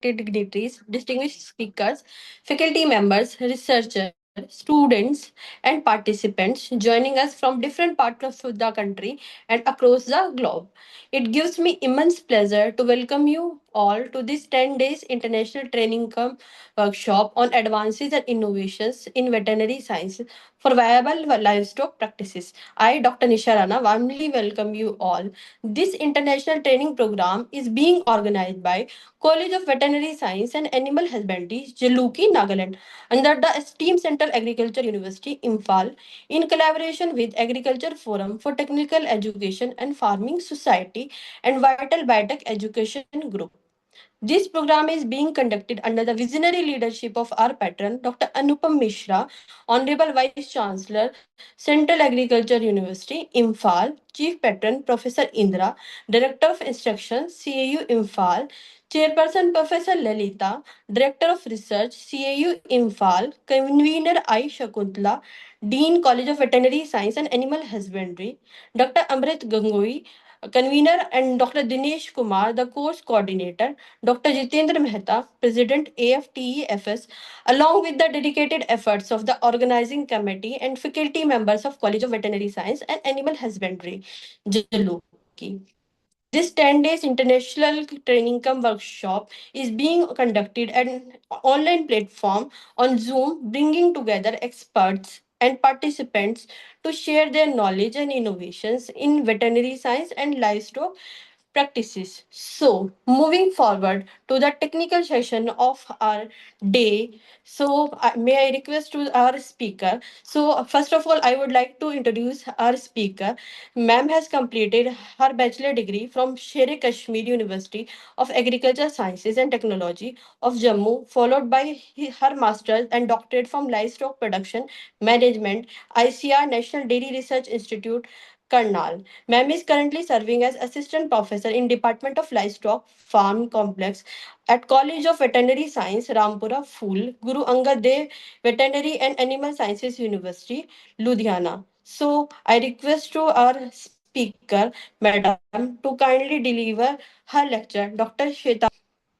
dignitaries, distinguished speakers, faculty members, researchers, students, and participants joining us from different parts of the country and across the globe. It gives me immense pleasure to welcome you all to this 10 days international training workshop on advances and innovations in veterinary science for viable livestock practices. I, Dr. Nisha Rana, warmly welcome you all. This international training program is being organized by College of Veterinary Science and Animal Husbandry, Jalukie, Nagaland, under the esteemed Central Agriculture University, Imphal, in collaboration with Agriculture Forum for Technical Education and Farming Society and Vital Biotech Education Group. This program is being conducted under the visionary leadership of our patron, Dr. Anupam Mishra, Honorable Vice Chancellor, Central Agriculture University, Imphal, Chief Patron, Professor Indra, Director of Instruction, CAU Imphal, Chairperson Professor Lalita, Director of Research, CAU Imphal, Convener I. Shakuntala, Dean College of Veterinary Science and Animal Husbandry, Dr. Amrit Gangoi, convener, and Dr. Dinesh Kumar, the course coordinator, Dr. Jitendra Mehta, President AFTEFS, along with the dedicated efforts of the organizing committee and faculty members of College of Veterinary Science and Animal Husbandry, Jaluki. This 10 days international training come workshop is being conducted at an online platform on Zoom, bringing together experts and participants to share their knowledge and innovations in veterinary science and livestock practices. So, moving forward to the technical session of our day. So, may I request to our speaker? So, first of all, I would like to introduce our speaker. Ma'am has completed her bachelor degree from Sher Kashmir University of Agriculture Sciences and Technology of Jammu, followed by her master's and doctorate from Livestock Production Management, ICR National Dairy Research Institute, Karnal. Ma'am is currently serving as assistant professor in Department of Livestock Farm Complex at College of Veterinary Science, Rampura, Phul, Guru Angad Dev Veterinary and Animal Sciences University, Ludhiana. So I request to our speaker, Madam, to kindly deliver her lecture. Dr. Shweta,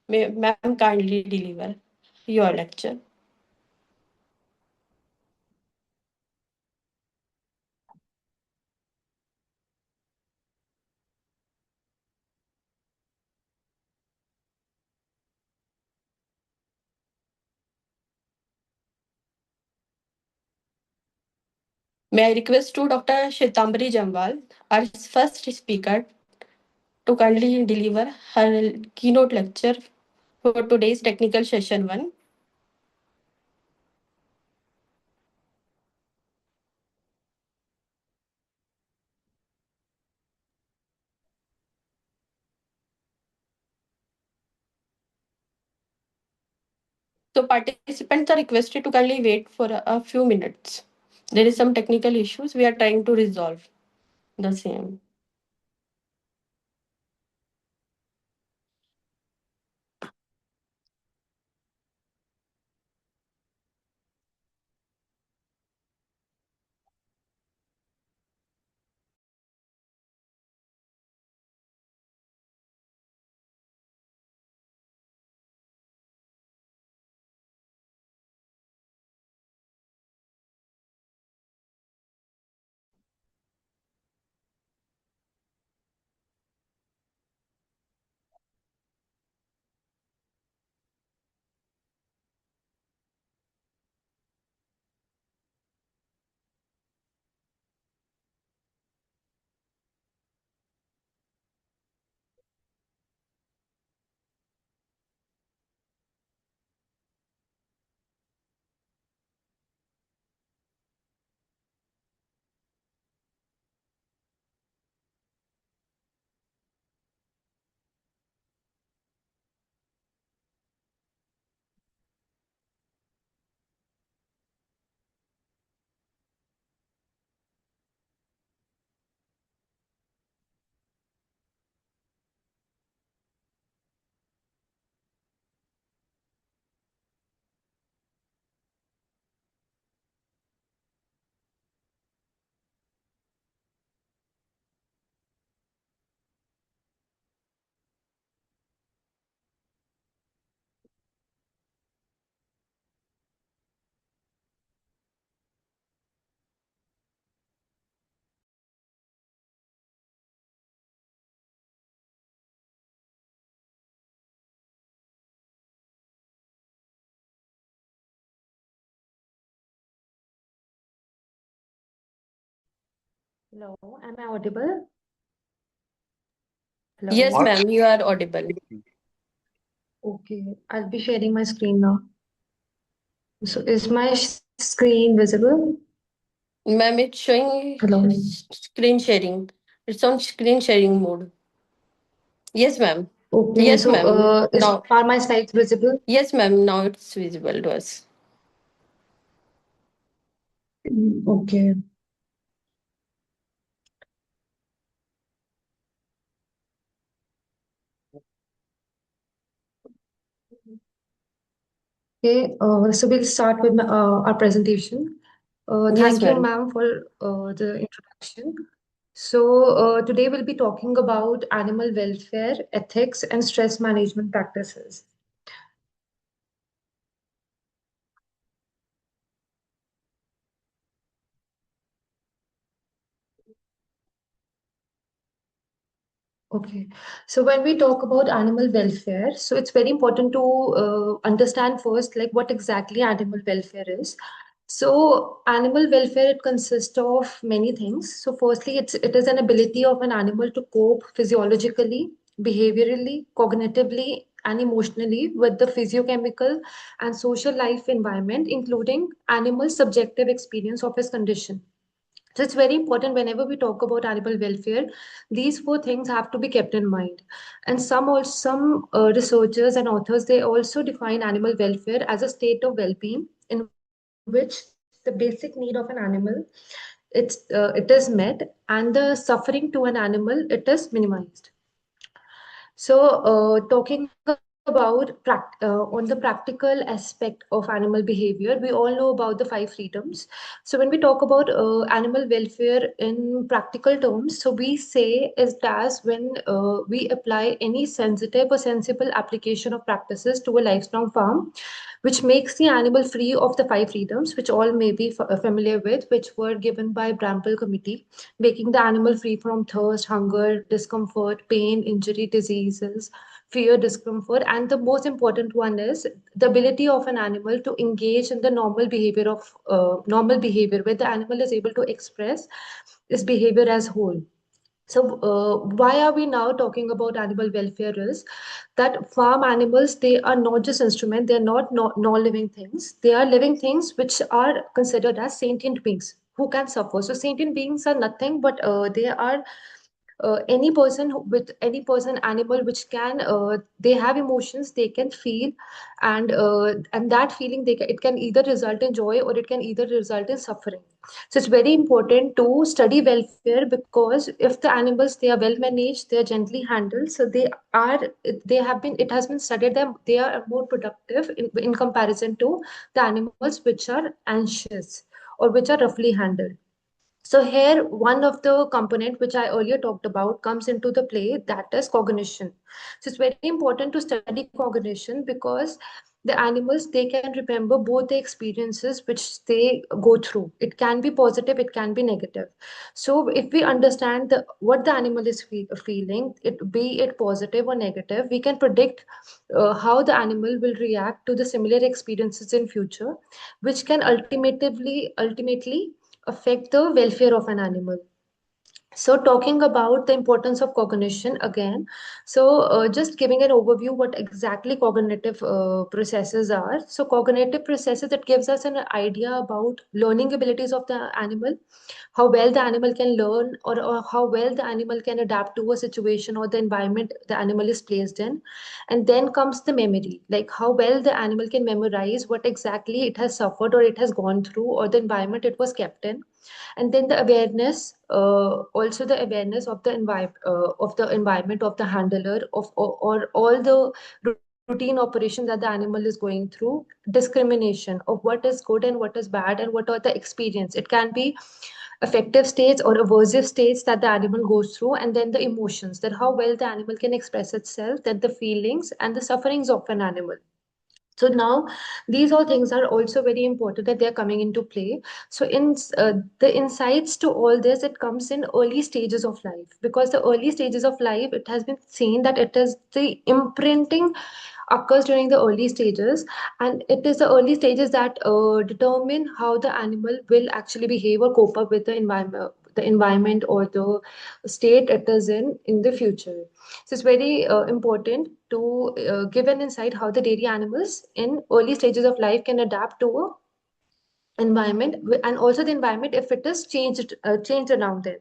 may ma'am kindly deliver your lecture. May I request to Dr. Shwetambari Jamwal, our first speaker, to kindly deliver her keynote lecture for today's technical session 1. So participants are requested to kindly wait for a few minutes. There is some technical issues we are trying to resolve the same. Hello, am I audible? Yes, Hello. ma'am, you are audible. Okay, I'll be sharing my screen now. So is my screen visible? Ma'am, it's showing Hello. screen sharing. It's on screen sharing mode. Yes, ma'am. Okay, Yes, so ma'am. is Now, are my slides visible? yes, ma'am. Now it's visible to us. Okay. Okay, so we'll start with our presentation. Yes, Thank you, ma'am. ma'am, for the introduction. So today we'll be talking about animal welfare, ethics, and stress management practices. Okay, so when we talk about animal welfare, so it's very important to understand first, like what exactly animal welfare is. So animal welfare, it consists of many things. So firstly, it is an ability of an animal to cope physiologically, behaviorally, cognitively, and emotionally with the physiochemical and social life environment, including animal subjective experience of his condition. So it's very important whenever we talk about animal welfare, these four things have to be kept in mind. And some researchers and authors, they also define animal welfare as a state of well-being in which the basic need of an animal it is met, and the suffering to an animal it is minimized. So, talking about on the practical aspect of animal behavior, we all know about the five freedoms. So, when we talk about animal welfare in practical terms, so we say is that when we apply any sensitive or sensible application of practices to a livestock farm, which makes the animal free of the five freedoms, which all may be familiar with, which were given by Bramble Committee, making the animal free from thirst, hunger, discomfort, pain, injury, diseases, fear, discomfort, and the most important one is the ability of an animal to engage in the normal behavior, where the animal is able to express its behavior as whole. So, why are we now talking about animal welfare? Is that farm animals, they are not just instruments, they are not non-living things. They are living things which are considered as sentient beings who can suffer. So, sentient beings are nothing but they are any person with any person animal which can they have emotions, they can feel, and that feeling it can either result in joy or it can either result in suffering. So it's very important to study welfare, because if the animals, they are well managed, they are gently handled, so are they have been it has been studied that they are more productive in comparison to the animals which are anxious or which are roughly handled. So here, one of the component which I earlier talked about comes into the play, that is cognition. So it's very important to study cognition, because the animals, they can remember both the experiences which they go through. It can be positive, it can be negative. So if we understand what the animal is feeling, be it positive or negative, we can predict how the animal will react to the similar experiences in future, which can ultimately affect the welfare of an animal. So, talking about the importance of cognition again, so just giving an overview what exactly cognitive processes are. So, cognitive processes, it gives us an idea about learning abilities of the animal, how well the animal can learn, or how well the animal can adapt to a situation or the environment the animal is placed in. And then comes the memory, like how well the animal can memorize what exactly it has suffered or it has gone through or the environment it was kept in. And then the awareness, also the awareness of the environment of the handler or all the routine operation that the animal is going through. Discrimination of what is good and what is bad and what are the experience. It can be affective states or aversive states that the animal goes through, and then the emotions, that how well the animal can express itself, that the feelings and the sufferings of an animal. So now these all things are also very important that they're coming into play. So in the insights to all this, it comes in early stages of life, because the early stages of life, it has been seen that it is the imprinting occurs during the early stages, and it is the early stages that determine how the animal will actually behave or cope up with the the environment or the state it is in the future. So it's very important to give an insight how the dairy animals in early stages of life can adapt to a environment, and also the environment if it is changed around them.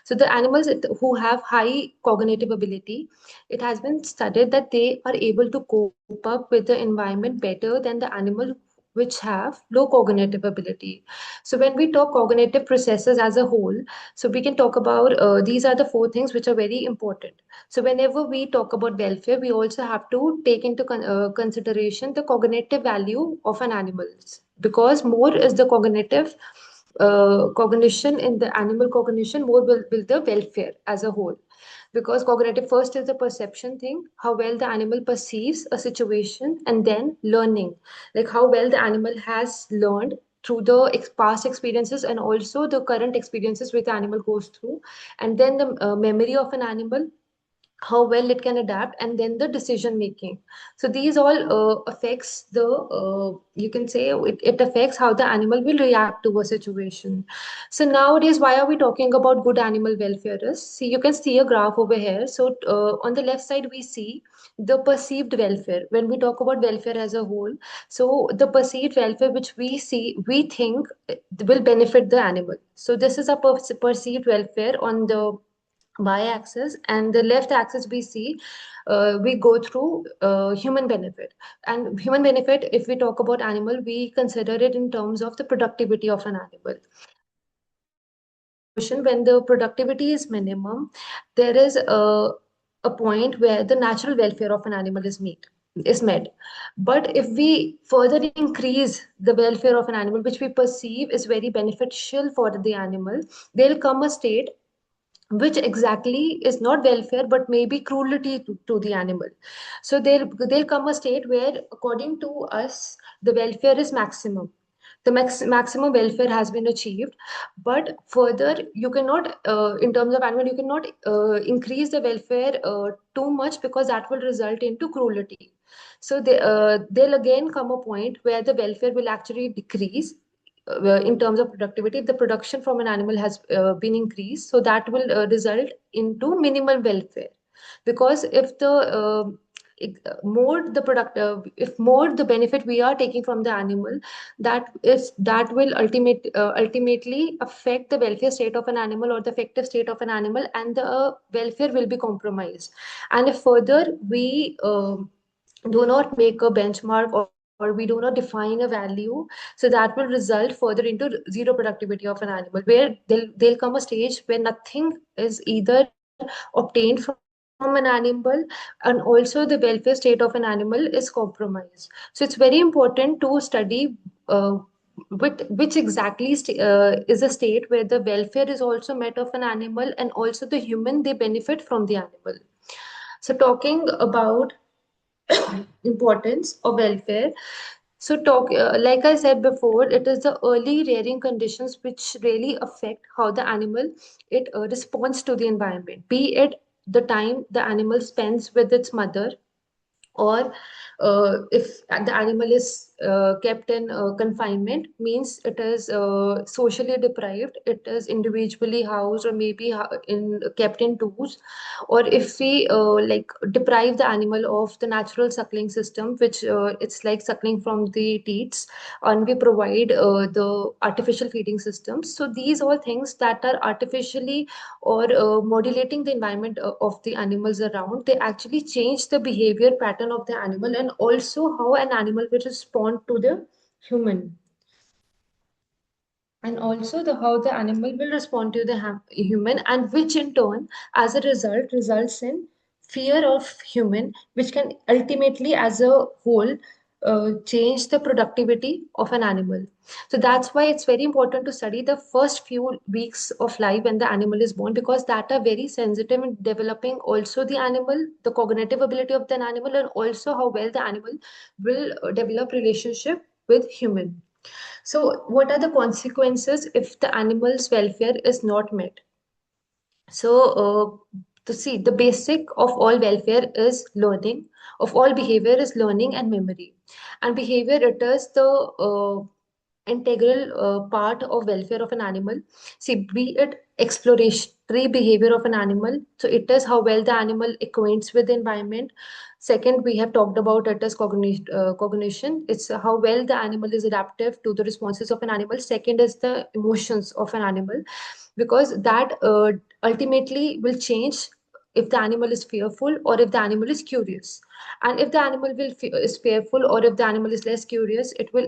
So the animals who have high cognitive ability, it has been studied that they are able to cope up with the environment better than the animal which have low cognitive ability. So when we talk cognitive processes as a whole, so we can talk about these are the four things which are very important. So whenever we talk about welfare, we also have to take into consideration the cognitive value of an animal, because more is the cognitive cognition in the animal cognition, more will the welfare as a whole. Because cognitive first is the perception thing, how well the animal perceives a situation, and then learning, like how well the animal has learned through the past experiences and also the current experiences which the animal goes through, and then the memory of an animal, how well it can adapt, and then the decision making. So these all affects the you can say it affects how the animal will react to a situation. So nowadays, why are we talking about good animal welfare is, see, you can see a graph over here. So on the left side we see the perceived welfare. When we talk about welfare as a whole, so the perceived welfare which we see, we think will benefit the animal. So this is a perceived welfare on the y-axis, and the left axis we see we go through human benefit. And human benefit, if we talk about animal, we consider it in terms of the productivity of an animal. And in a situation when the productivity is minimum, there is a point where the natural welfare of an animal is met. But if we further increase the welfare of an animal, which we perceive is very beneficial for the animal, there'll come a state which exactly is not welfare but maybe cruelty to the animal. So there'll come a state where according to us the welfare is maximum, the maximum welfare has been achieved, but further you cannot in terms of animal you cannot increase the welfare too much, because that will result into cruelty. So there'll again come a point where the welfare will actually decrease in terms of productivity. If the production from an animal has been increased, so that will result into minimal welfare. Because if the more the product if more the benefit we are taking from the animal, that will ultimately affect the welfare state of an animal or the effective state of an animal, and the welfare will be compromised. And if further we do not make a benchmark, or we do not define a value, so that will result further into zero productivity of an animal, where there'll come a stage where nothing is either obtained from an animal, and also the welfare state of an animal is compromised. So it's very important to study which exactly is a state where the welfare is also met of an animal, and also the human, they benefit from the animal. So talking about importance of welfare. So like I said before, it is the early rearing conditions which really affect how the animal it responds to the environment, be it the time the animal spends with its mother, or if the animal is kept in confinement, means it is socially deprived, it is individually housed, or maybe in kept in tours. Or if we like deprive the animal of the natural suckling system, which it's like suckling from the teats, and we provide the artificial feeding systems. So these all things that are artificially or modulating the environment of the animals around, they actually change the behavior pattern of the animal, and also how an animal will respond to the human, and also the how the animal will respond to the human, and which in turn as a result results in fear of human, which can ultimately as a whole change the productivity of an animal. So that's why it's very important to study the first few weeks of life when the animal is born, because that are very sensitive in developing also the animal, the cognitive ability of the animal, and also how well the animal will develop relationship with human. So, what are the consequences if the animal's welfare is not met? So, to see the basic of all welfare is learning, of all behavior is learning and memory. And behavior, it is the integral part of welfare of an animal. See, be it exploratory behavior of an animal, so it is how well the animal acquaints with the environment. Second, we have talked about it as cognition. It's how well the animal is adaptive to the responses of an animal. Second is the emotions of an animal, because that ultimately will change if the animal is fearful or if the animal is curious. And if the animal is fearful or if the animal is less curious, it will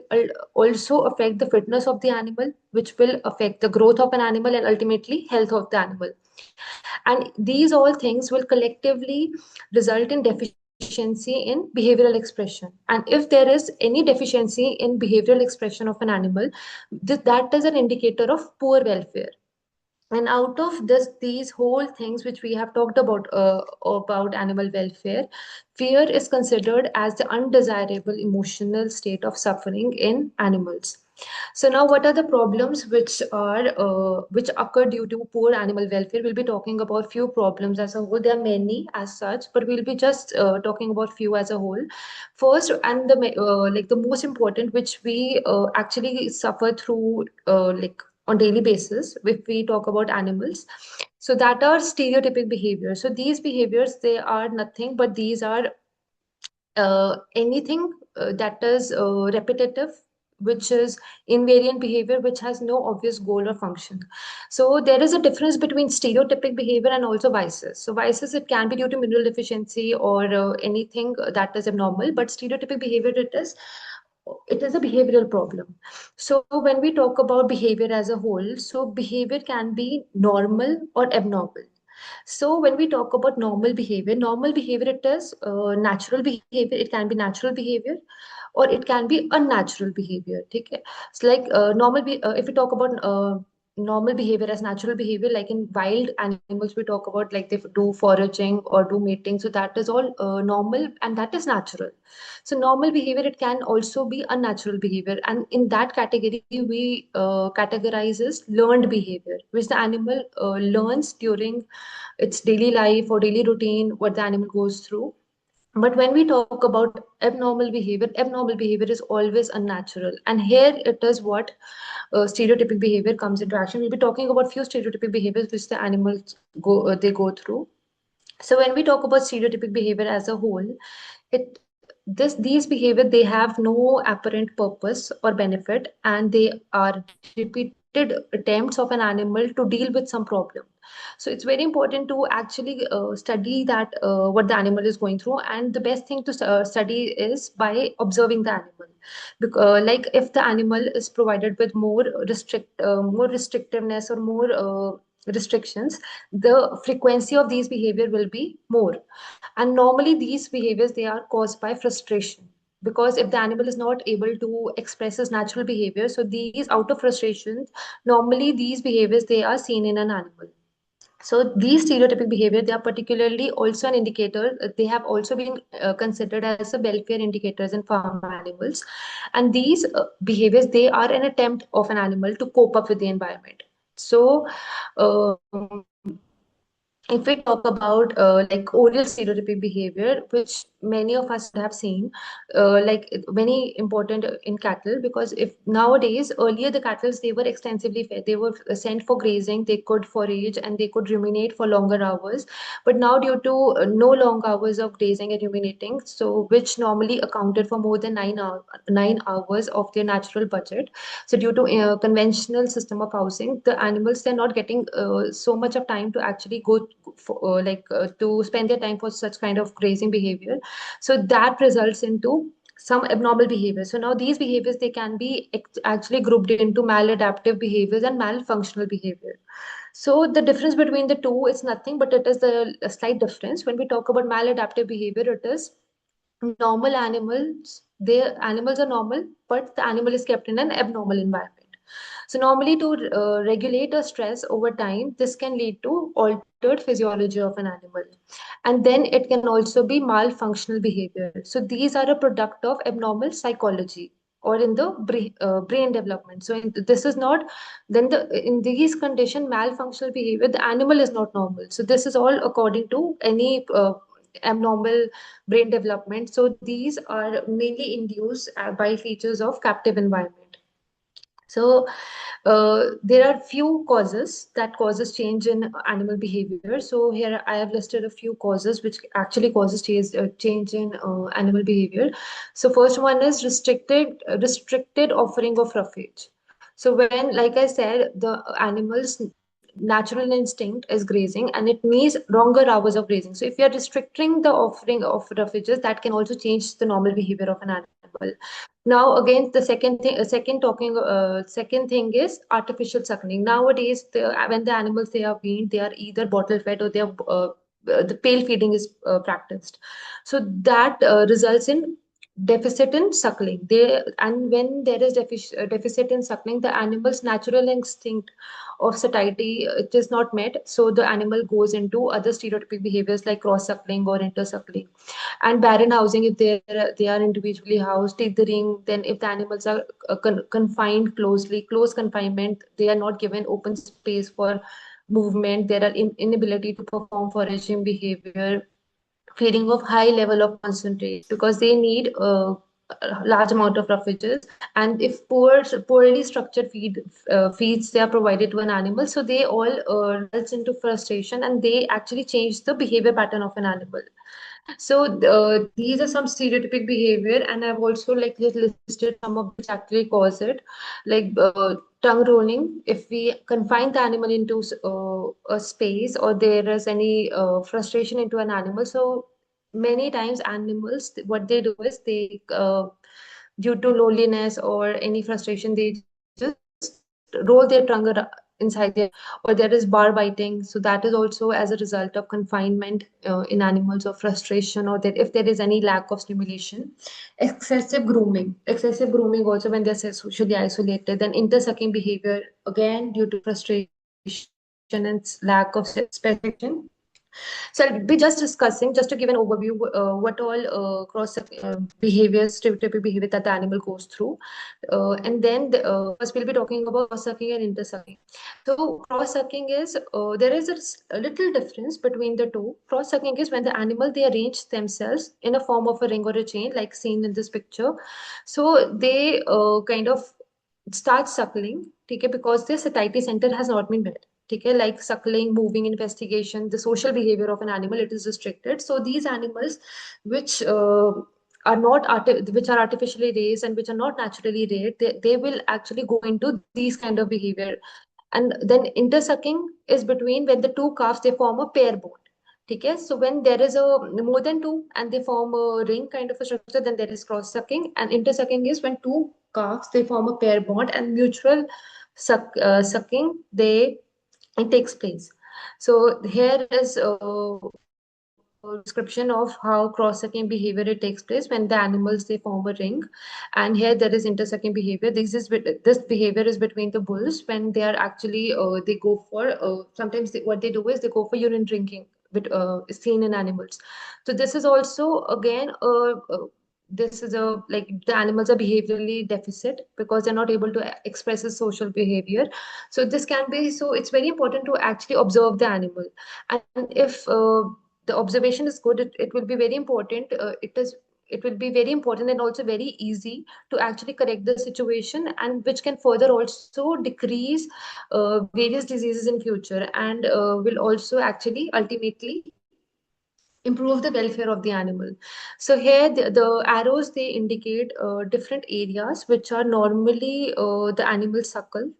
also affect the fitness of the animal, which will affect the growth of an animal and ultimately health of the animal. And these all things will collectively result in deficiency in behavioral expression. And if there is any deficiency in behavioral expression of an animal, that is an indicator of poor welfare. And out of these whole things which we have talked about animal welfare, fear is considered as the undesirable emotional state of suffering in animals. So now, what are the problems which occur due to poor animal welfare? We'll be talking about few problems as a whole. There are many as such, but we'll be just talking about few as a whole. First, and the most important, which we actually suffer through on daily basis, if we talk about animals, so that are stereotypic behaviors. So these behaviors, they are nothing but these are anything that is repetitive, which is invariant behavior, which has no obvious goal or function. So there is a difference between stereotypic behavior and also vices. So vices, it can be due to mineral deficiency or anything that is abnormal, but stereotypic behavior, it is a behavioral problem. So when we talk about behavior as a whole, so behavior can be normal or abnormal. So when we talk about normal behavior, it is natural behavior. It can be natural behavior, or it can be unnatural behavior. Okay, so like if we talk about normal behavior as natural behavior, like in wild animals, we talk about like they do foraging or do mating. So that is all normal and that is natural. So normal behavior, it can also be unnatural behavior, and in that category we categorizes learned behavior, which the animal learns during its daily life or daily routine, what the animal goes through. But when we talk about abnormal behavior is always unnatural. And here it is what stereotypic behavior comes into action. We'll be talking about few stereotypic behaviors which the animals they go through. So when we talk about stereotypic behavior as a whole, it this these behavior, they have no apparent purpose or benefit, and they are repeated attempts of an animal to deal with some problem. So it's very important to actually study that what the animal is going through, and the best thing to study is by observing the animal. Like if the animal is provided with more restrictiveness or more restrictions, the frequency of these behavior will be more. And normally these behaviors, they are caused by frustration, because if the animal is not able to express his natural behavior, so these out of frustration, normally these behaviors, they are seen in an animal. So these stereotypic behavior, they are particularly also an indicator. They have also been considered as a welfare indicators in farm animals. And these behaviors, they are an attempt of an animal to cope up with the environment. So um, if we talk about like oral stereotypic behavior, which many of us would have seen, very important in cattle, because if nowadays, earlier the cattle, they were extensively fed, they were sent for grazing, they could forage and they could ruminate for longer hours. But now, due to no long hours of grazing and ruminating, so which normally accounted for more than 9 hours of their natural budget, so due to conventional system of housing, the animals, they're not getting so much of time to actually go for, to spend their time for such kind of grazing behavior. So that results into some abnormal behavior. So now these behaviors, they can be actually grouped into maladaptive behaviors and malfunctional behavior. So the difference between the two is nothing, but it is a slight difference. When we talk about maladaptive behavior, it is normal animals, their animals are normal, but the animal is kept in an abnormal environment. So normally, to regulate a stress over time, this can lead to altered physiology of an animal. And then it can also be malfunctional behavior. So these are a product of abnormal psychology or in the brain development. So this is not, then in these condition, malfunctional behavior, the animal is not normal. So this is all according to any abnormal brain development. So these are mainly induced by features of captive environment. So there are few causes that causes change in animal behavior. So here I have listed a few causes which actually causes change in animal behavior. So first one is restricted offering of roughage. So when, like I said, the animal's natural instinct is grazing and it needs longer hours of grazing. So if you are restricting the offering of roughages, that can also change the normal behavior of an animal. Now again, the second thing is artificial suckling. Nowadays, when the animals they are weaned, they are either bottle fed or they are the pail feeding is practiced. So that results in deficit in suckling. And when there is deficit in suckling, the animal's natural instinct of satiety it is not met. So the animal goes into other stereotypic behaviors like cross suckling or intersuckling. And barren housing, if they are individually housed, tethering, then if the animals are confined closely, close confinement, they are not given open space for movement, there are inability to perform foraging behavior, feeding of high level of concentrates because they need a large amount of roughages. And if poorly structured feeds they are provided to an animal, so they all results into frustration and they actually change the behavior pattern of an animal. So these are some stereotypic behavior, and I've also like just listed some of which actually cause it, like tongue rolling. If we confine the animal into a space, or there is any frustration into an animal, so many times animals what they do is they due to loneliness or any frustration they just roll their tongue inside their mouth, or there is bar biting, so that is also as a result of confinement in animals or frustration, or that if there is any lack of stimulation. Excessive grooming also when they're socially isolated. Then intersucking behavior, again due to frustration and lack of specification. So I'll be just discussing, just to give an overview, what all behaviors, stereotypic behavior that the animal goes through. And then first we'll be talking about cross-sucking and intersucking. So cross-sucking is, there is a little difference between the two. Cross-sucking is when the animal, they arrange themselves in a form of a ring or a chain, like seen in this picture. So they kind of start suckling, okay, because their satiety center has not been met. Okay, like suckling, moving, investigation, the social behavior of an animal, it is restricted. So these animals, which which are artificially raised and which are not naturally reared, they will actually go into these kind of behavior. And then intersucking is between when the two calves they form a pair bond. Okay, so when there is a more than two and they form a ring kind of a structure, then there is cross sucking. And intersucking is when two calves they form a pair bond and mutual sucking they it takes place. So here is a description of how cross-sucking behavior it takes place when the animals they form a ring, and here there is intersucking behavior. This behavior is between the bulls when they are actually they go for sometimes what they do is they go for urine drinking, but seen in animals. So this is also again this is a like the animals are behaviorally deficit because they're not able to express a social behavior. So this can be, so it's very important to actually observe the animal. And if the observation is good, it will be very important. It will be very important and also very easy to actually correct the situation, and which can further also decrease various diseases in future, and will also actually ultimately improve the welfare of the animal. So here the arrows they indicate different areas which are normally the animals suckle.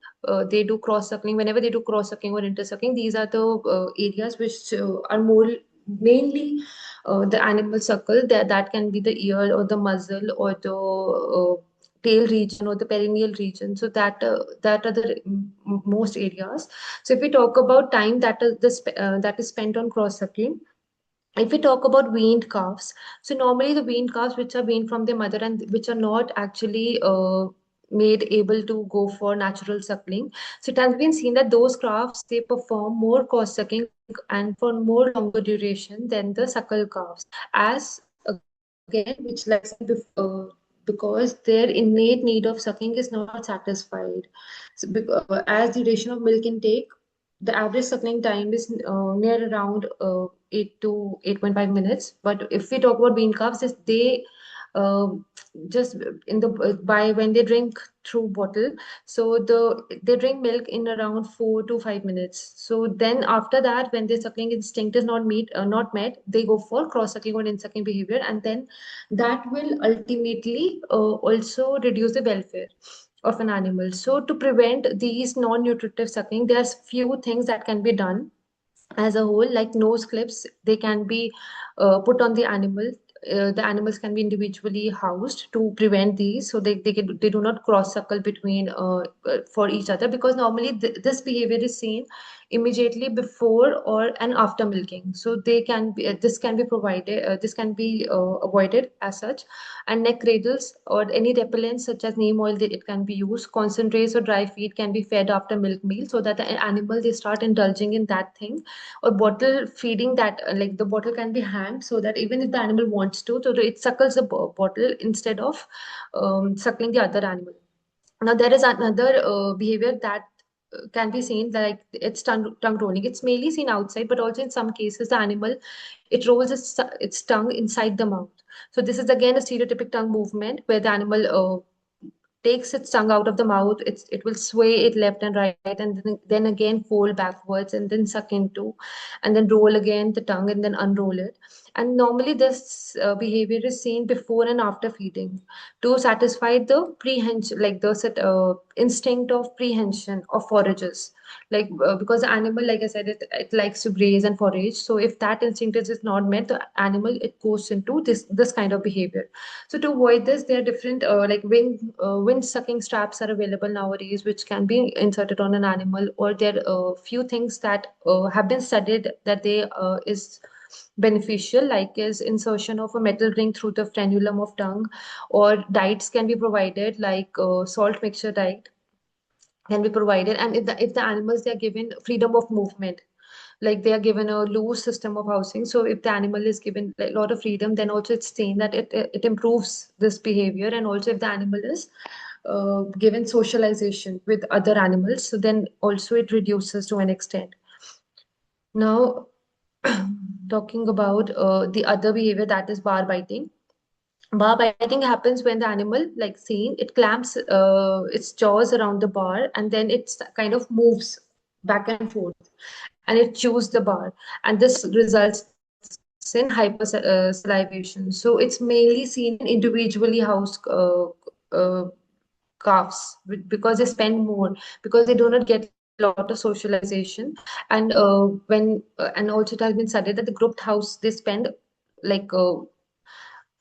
They do cross suckling. Whenever they do cross sucking or intersucking, these are the areas which are more mainly the animal suckle. That can be the ear or the muzzle or the tail region or the perineal region. So that are the most areas. So if we talk about time that is spent on cross sucking, if we talk about weaned calves, so normally the weaned calves which are weaned from their mother and which are not actually made able to go for natural suckling. So it has been seen that those calves they perform more cross sucking and for more longer duration than the suckle calves. As again, which like I said before, because their innate need of sucking is not satisfied. So, as the duration of milk intake, the average suckling time is near around 8 to 8.5 minutes. But if we talk about wean calves, they um, just in the by when they drink through bottle. So they drink milk in around 4 to 5 minutes. So then after that, when their suckling instinct is not met, they go for cross sucking or in sucking behavior, and then that will ultimately also reduce the welfare of an animal. So to prevent these non-nutritive sucking, there's few things that can be done as a whole, like nose clips. They can be put on the animal. The animals can be individually housed to prevent these, so they do not cross suckle between for each other, because normally this behavior is seen immediately before or and after milking. So they can be this can be avoided as such. And neck cradles or any repellents such as neem oil, it can be used. Concentrates or dry feed can be fed after milk meal, so that the animal they start indulging in that thing. Or bottle feeding, that like the bottle can be hanged, so that even if the animal wants to, so it suckles the bottle instead of suckling the other animal. Now there is another behavior that can be seen, like it's tongue rolling. It's mainly seen outside, but also in some cases the animal it rolls its tongue inside the mouth. So this is again a stereotypic tongue movement where the animal takes its tongue out of the mouth. It will sway it left and right, and then again fold backwards and then suck into, and then roll again the tongue and then unroll it. And normally this behavior is seen before and after feeding to satisfy the prehension, like the instinct of prehension of forages. Like because the animal, like I said, it likes to graze and forage. So if that instinct is not met, the animal it goes into this kind of behavior. So to avoid this, there are different wind sucking straps are available nowadays, which can be inserted on an animal, or there are few things that have been studied that they is beneficial, like is insertion of a metal ring through the frenulum of tongue, or diets can be provided, like salt mixture diet can be provided. And if the animals they are given freedom of movement, like they are given a loose system of housing, so if the animal is given a lot of freedom, then also it's seen that it improves this behavior. And also if the animal is given socialization with other animals, so then also it reduces to an extent. Now talking about the other behavior, that is bar biting. Bar biting happens when the animal, like seen, it clamps its jaws around the bar, and then it kind of moves back and forth, and it chews the bar, and this results in hypersalivation. So it's mainly seen in individually housed calves, because they spend more, because they do not get a lot of socialization. And and also it has been studied that the grouped house they spend like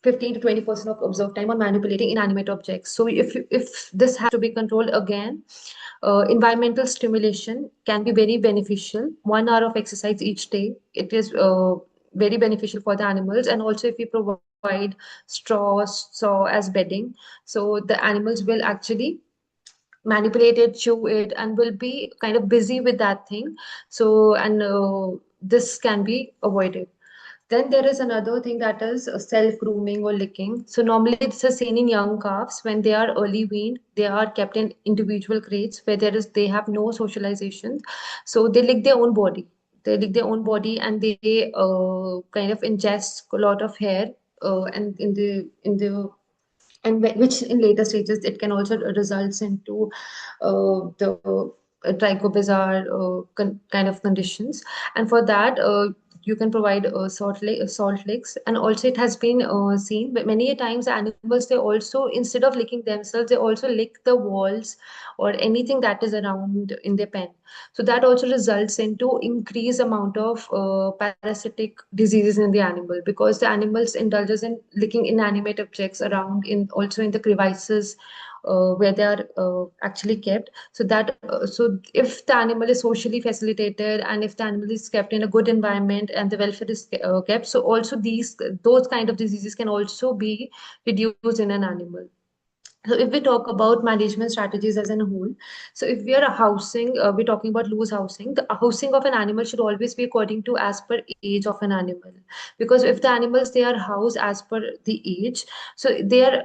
15 to 20% of observed time on manipulating inanimate objects. So if this has to be controlled again, environmental stimulation can be very beneficial. 1 hour of exercise each day, it is very beneficial for the animals. And also if we provide saw as bedding, so the animals will actually manipulate it, chew it, and will be kind of busy with that thing. So and this can be avoided. Then there is another thing, that is self-grooming or licking. So normally this is seen in young calves when they are early weaned. They are kept in individual crates where they have no socialization. So they lick their own body. They lick their own body, and they kind of ingest a lot of hair. And in the and which in later stages it can also results into the trichobazar kind of conditions. And for that you can provide salt licks. And also it has been seen but many a times animals, they also, instead of licking themselves, they also lick the walls or anything that is around in their pen. So that also results into increased amount of parasitic diseases in the animal, because the animals indulges in licking inanimate objects around, in also in the crevices where they are actually kept. So if the animal is socially facilitated, and if the animal is kept in a good environment and the welfare is kept, so also those kind of diseases can also be reduced in an animal. So if we talk about management strategies as a whole, so if we are housing, we're talking about loose housing. The housing of an animal should always be according to as per age of an animal, because if the animals they are housed as per the age, so they are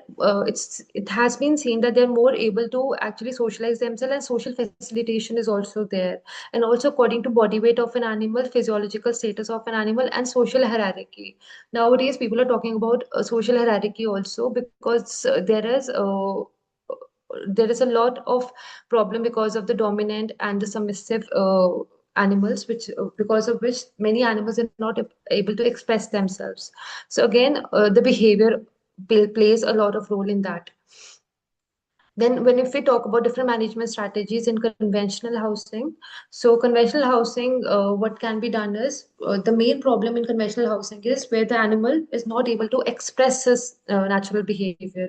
it has been seen that they're more able to actually socialize themselves, and social facilitation is also there, and also according to body weight of an animal, physiological status of an animal, and social hierarchy. Nowadays people are talking about social hierarchy also, because there is a lot of problem because of the dominant and the submissive animals, which because of which many animals are not able to express themselves. So again, the behavior plays a lot of role in that. Then, when if we talk about different management strategies in conventional housing, so conventional housing, what can be done is the main problem in conventional housing is where the animal is not able to express his natural behavior,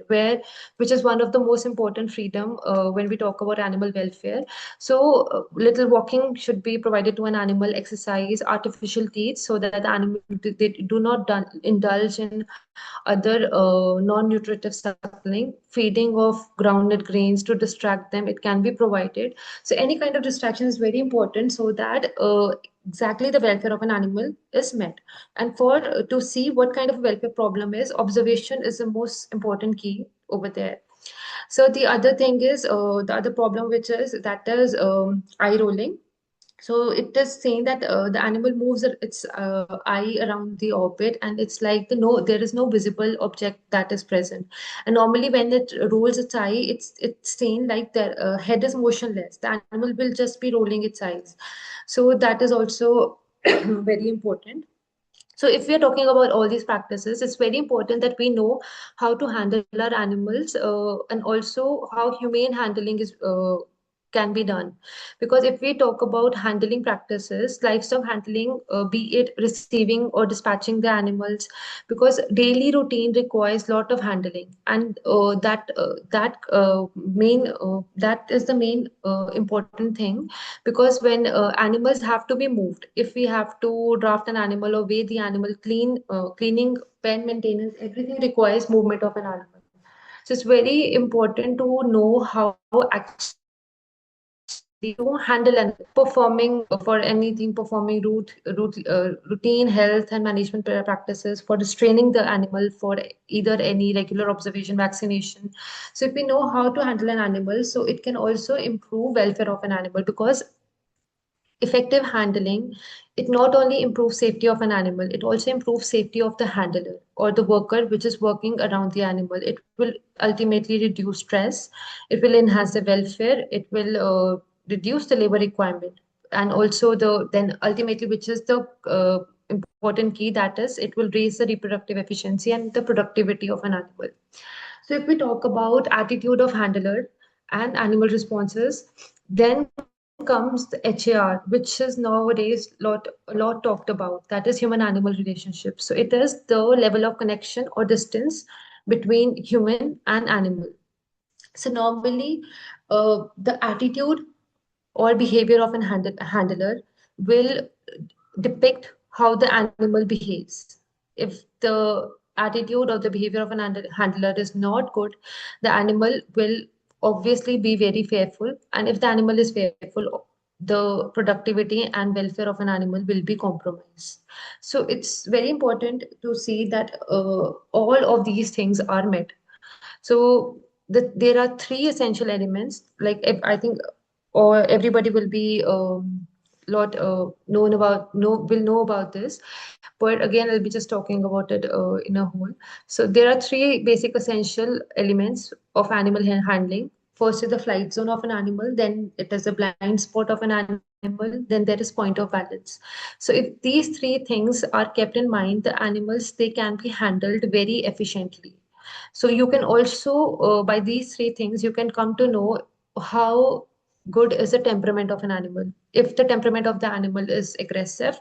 which is one of the most important freedom when we talk about animal welfare. So, little walking should be provided to an animal, exercise, artificial teeth, so that the animal they do not indulge in other non-nutritive suckling, feeding of groundnut grains to distract them. It can be provided. So any kind of distraction is very important so that exactly the welfare of an animal is met. And for to see what kind of welfare problem is, observation is the most important key over there. So the other thing is the other problem, which is that is eye rolling. So it is saying that the animal moves its eye around the orbit, and it's like there is no visible object that is present. And normally when it rolls its eye, it's saying like the head is motionless. The animal will just be rolling its eyes. So that is also very important. So if we are talking about all these practices, it's very important that we know how to handle our animals, and also how humane handling is can be done. Because if we talk about handling practices, livestock handling, be it receiving or dispatching the animals, because daily routine requires lot of handling, and that is the main important thing. Because when animals have to be moved, if we have to draft an animal or weigh the animal, cleaning, pen maintenance, everything requires movement of an animal. So it's very important to know how actually to handle an animal, performing for anything, performing routine health and management practices for restraining the animal for either any regular observation, vaccination. So if we know how to handle an animal, so it can also improve welfare of an animal. Because effective handling, it not only improves safety of an animal, it also improves safety of the handler or the worker which is working around the animal. It will ultimately reduce stress, it will enhance the welfare, it will reduce the labor requirement, and also then ultimately, which is the important key, that is it will raise the reproductive efficiency and the productivity of an animal. So if we talk about attitude of handler and animal responses, then comes the HAR, which is nowadays lot talked about. That is human-animal relationship. So it is the level of connection or distance between human and animal. So normally, the attitude or behavior of an handler will depict how the animal behaves. If the attitude or the behavior of an handler is not good, the animal will obviously be very fearful. And if the animal is fearful, the productivity and welfare of an animal will be compromised. So it's very important to see that all of these things are met. So there are three essential elements. Like if, I think, or everybody will be lot known about know about this. But again, I'll be just talking about it in a whole. So there are three basic essential elements of animal handling. First is the flight zone of an animal, then it is the blind spot of an animal, then there is point of balance. So if these three things are kept in mind, the animals they can be handled very efficiently. So you can also, by these three things, you can come to know how good is the temperament of an animal. If the temperament of the animal is aggressive,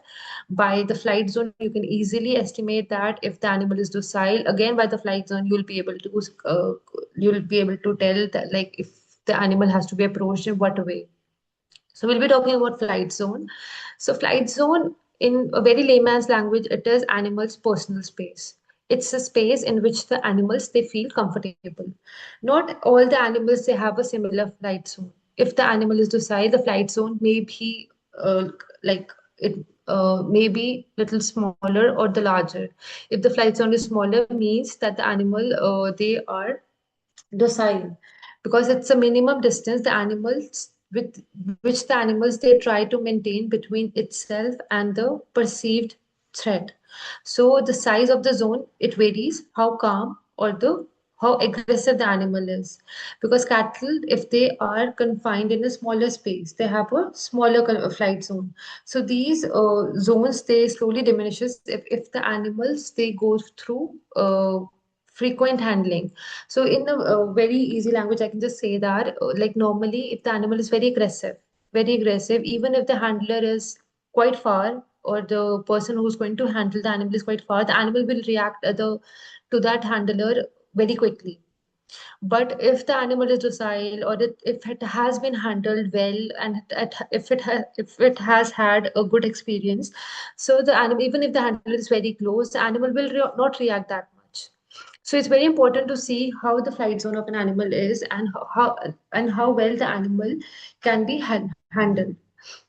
by the flight zone, you can easily estimate that. If the animal is docile, again by the flight zone, you'll be able to tell that, like, if the animal has to be approached in what way. So we'll be talking about flight zone. So flight zone, in a very layman's language, it is animal's personal space. It's a space in which the animals they feel comfortable. Not all the animals they have a similar flight zone. If the animal is docile, the flight zone may be like it may be little smaller or the larger. If the flight zone is smaller, means that the animal they are docile, because it's a minimum distance the animals with which the animals they try to maintain between itself and the perceived threat. So the size of the zone it varies how calm or the how aggressive the animal is, because cattle if they are confined in a smaller space they have a smaller flight zone. So these zones they slowly diminishes if the animals they go through frequent handling. So in a very easy language, I can just say that like normally, if the animal is very aggressive, even if the handler is quite far or the person who's going to handle the animal is quite far, the animal will react to that handler very quickly. But if the animal is docile or if it has been handled well and if it has had a good experience, so the animal even if the handler is very close, the animal will not react that much. So it's very important to see how the flight zone of an animal is and how well the animal can be handled.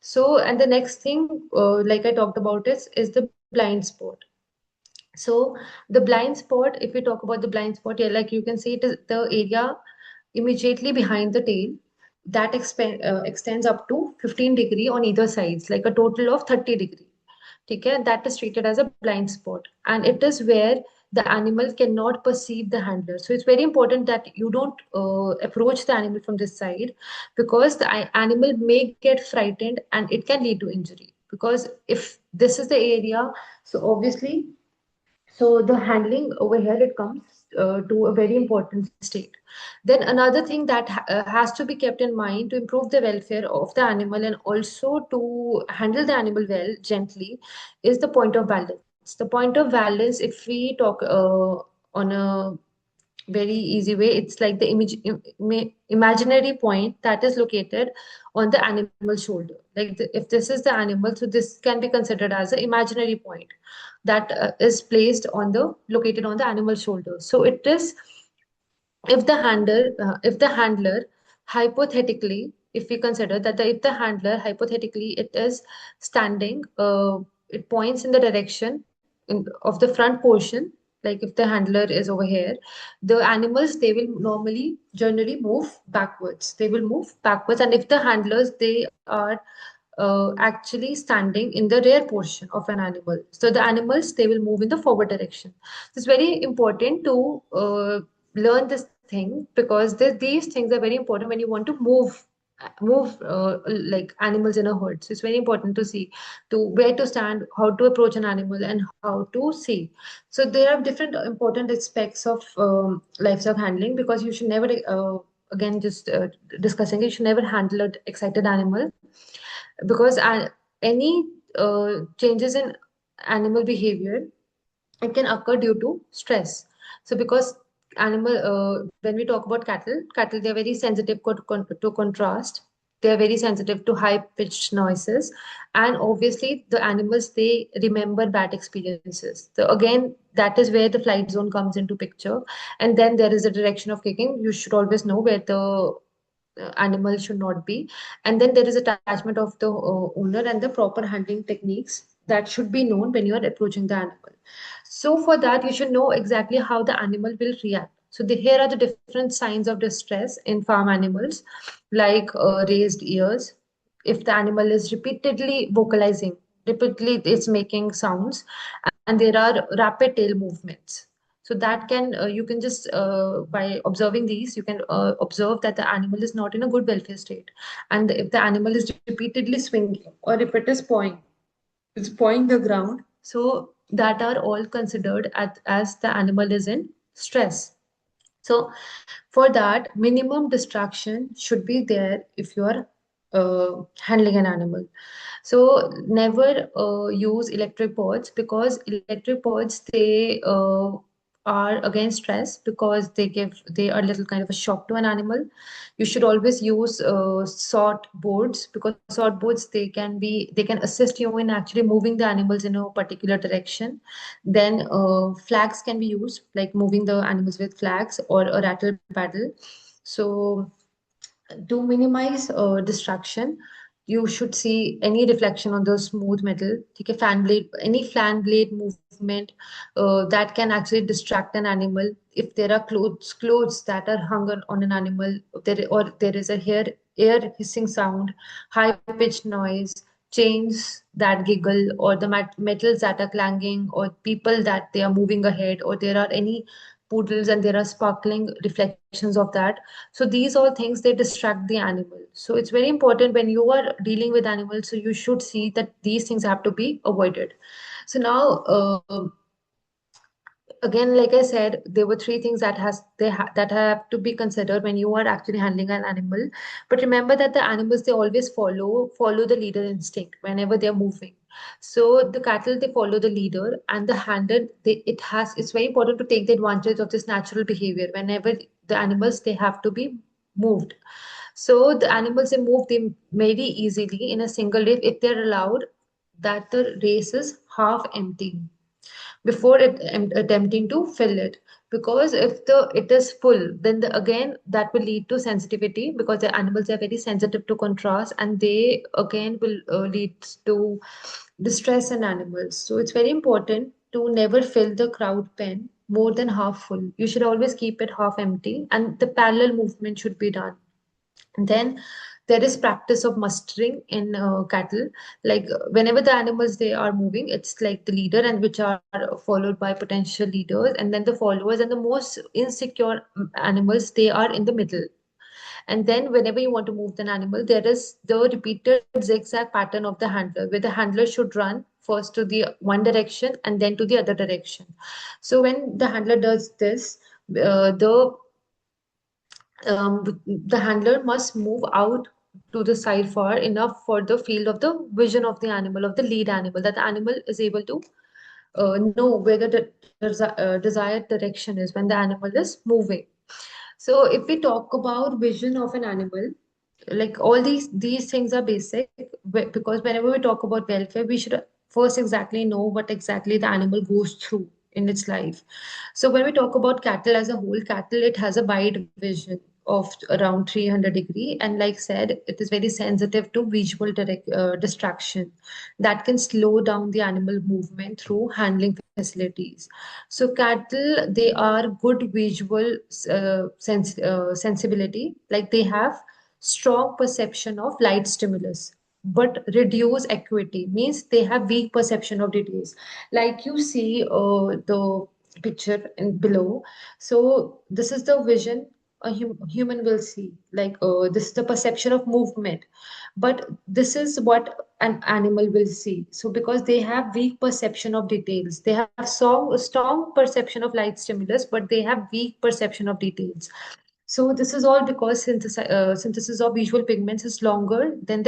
So and the next thing, like I talked about, is the blind spot. So the blind spot, if we talk about the blind spot, yeah, like you can see it is the area immediately behind the tail that extends up to 15 degree on either sides, like a total of 30 degree. Okay, that is treated as a blind spot, and it is where the animal cannot perceive the handler. So it's very important that you don't approach the animal from this side, because the animal may get frightened and it can lead to injury. Because if this is the area, so obviously so the handling over here it comes to a very important state. Then another thing that has to be kept in mind to improve the welfare of the animal and also to handle the animal well gently is the point of balance. The point of balance, if we talk on a very easy way, it's like the imaginary point that is located on the animal's shoulder. Like if this is the animal, so this can be considered as an imaginary point that is placed on the located on the animal's shoulder. So it is if the handler hypothetically, if we consider that if the handler hypothetically it is standing, it points in the direction of the front portion, like if the handler is over here, the animals they will normally generally move backwards, they will move backwards. And if the handlers they are actually standing in the rear portion of an animal, so the animals they will move in the forward direction. So it's very important to learn this thing, because these things are very important when you want to move like animals in a herd. So it's very important to see to where to stand, how to approach an animal, and how to see. So there are different important aspects of livestock handling, because you should never again just discussing it, you should never handle an excited animal, because any changes in animal behavior it can occur due to stress. So because animal when we talk about cattle they are very sensitive to contrast, they are very sensitive to high pitched noises, and obviously the animals they remember bad experiences. So again that is where the flight zone comes into picture. And then there is a direction of kicking, you should always know where the animal should not be. And then there is attachment of the owner and the proper handling techniques that should be known when you are approaching the animal. So for that you should know exactly how the animal will react. So here are the different signs of distress in farm animals, like raised ears, if the animal is repeatedly vocalizing, repeatedly it's making sounds, and there are rapid tail movements. So that can you can just by observing these you can observe that the animal is not in a good welfare state. And if the animal is repeatedly swinging or if it is pawing the ground, so that are all considered as the animal is in stress. So for that, minimum distraction should be there if you are handling an animal. So never use electric pods, because electric pods they are against stress because they are little kind of a shock to an animal. You should always use sort boards, because sort boards they can assist you in actually moving the animals in a particular direction. Then flags can be used, like moving the animals with flags or a rattle paddle. So to minimize distraction, you should see any reflection on the smooth metal. Okay, fan blade, any fan blade movement that can actually distract an animal. If there are clothes that are hung on an animal, or there is a air hissing sound, high pitched noise, chains that giggle, or the metals that are clanging, or people that they are moving ahead, or there are any poodles and there are sparkling reflections of that. So these all things, they distract the animal. So it's very important when you are dealing with animals, so you should see that these things have to be avoided. So now, again, like I said, there were three things that have to be considered when you are actually handling an animal. But remember that the animals, they always follow the leader instinct whenever they're moving. So the cattle, they follow the leader, and the handler, it's very important to take the advantage of this natural behavior whenever the animals, they have to be moved. So the animals, they move them very easily in a single race if they're allowed that the race is half empty before attempting to fill it. Because if it is full, then again that will lead to sensitivity, because the animals are very sensitive to contrast, and they again will lead to distress in animals. So it's very important to never fill the crowd pen more than half full. You should always keep it half empty, and the parallel movement should be done. And then there is practice of mustering in cattle. Like whenever the animals, they are moving, it's like the leader, and which are followed by potential leaders, and then the followers, and the most insecure animals, they are in the middle. And then whenever you want to move an animal, there is the repeated zigzag pattern of the handler, where the handler should run first to the one direction and then to the other direction. So when the handler does this, the the handler must move out to the side far enough for the field of the vision of the animal, of the lead animal, that the animal is able to know where the desired direction is when the animal is moving. So if we talk about vision of an animal, like all these things are basic, because whenever we talk about welfare, we should first exactly know what exactly the animal goes through in its life. So when we talk about cattle as a whole, cattle, it has a wide vision of around 300-degree, and like said, it is very sensitive to visual distraction that can slow down the animal movement through handling facilities. So cattle, they are good visual sensibility, like they have strong perception of light stimulus, but reduce acuity, means they have weak perception of details. Like you see the picture in below. So this is the vision a human will see. Like this is the perception of movement, but this is what an animal will see. So because they have weak perception of details, they have strong perception of light stimulus, but they have weak perception of details. So this is all because synthesis of visual pigments is longer than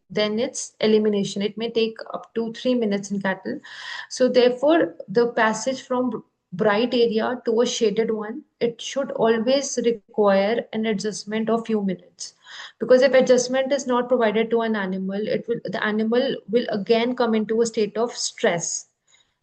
than its elimination. It may take up to 3 minutes in cattle. So therefore, the passage from bright area to a shaded one, it should always require an adjustment of few minutes. Because if adjustment is not provided to an animal, the animal will again come into a state of stress.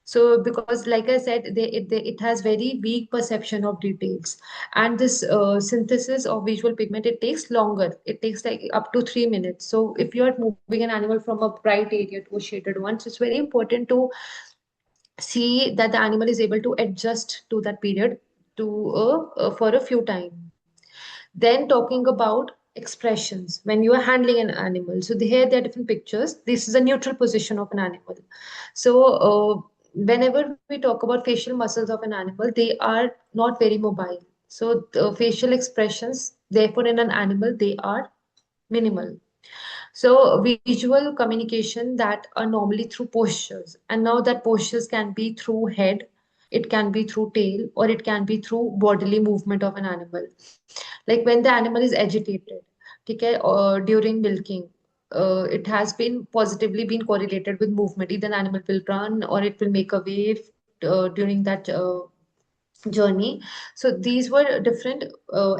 So because like I said, it has very weak perception of details, and this synthesis of visual pigment, it takes longer. It takes like up to 3 minutes. So if you are moving an animal from a bright area to a shaded one, so it's very important to see that the animal is able to adjust to that period to for a few time. Then talking about expressions when you are handling an animal. So here there are different pictures. This is a neutral position of an animal. So whenever we talk about facial muscles of an animal, they are not very mobile. So the facial expressions, therefore, in an animal, they are minimal. So visual communication that are normally through postures, and now that postures can be through head, it can be through tail, or it can be through bodily movement of an animal. Like when the animal is agitated, okay, or during milking, it has been positively been correlated with movement. Either an animal will run or it will make a wave during that journey. So these were different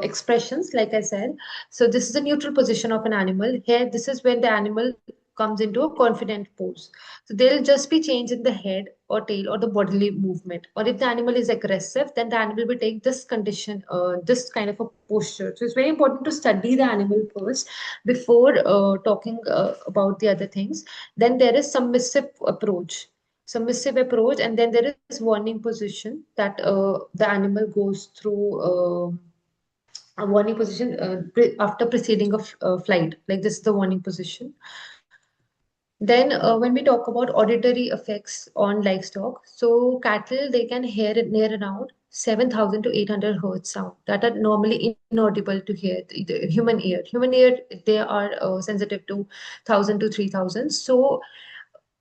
expressions, like I said. So this is a neutral position of an animal. Here, this is when the animal comes into a confident pose. So there'll just be change in the head or tail or the bodily movement. Or if the animal is aggressive, then the animal will take this condition, this kind of a posture. So it's very important to study the animal first before talking about the other things. Then there is submissive approach, and then there is warning position that the animal goes through a warning position after preceding a flight. Like this is the warning position. Then when we talk about auditory effects on livestock, so cattle, they can hear it near around 7,000 to 800 hertz sound that are normally inaudible to hear the human ear. Human ear, they are sensitive to 1,000 to 3,000. So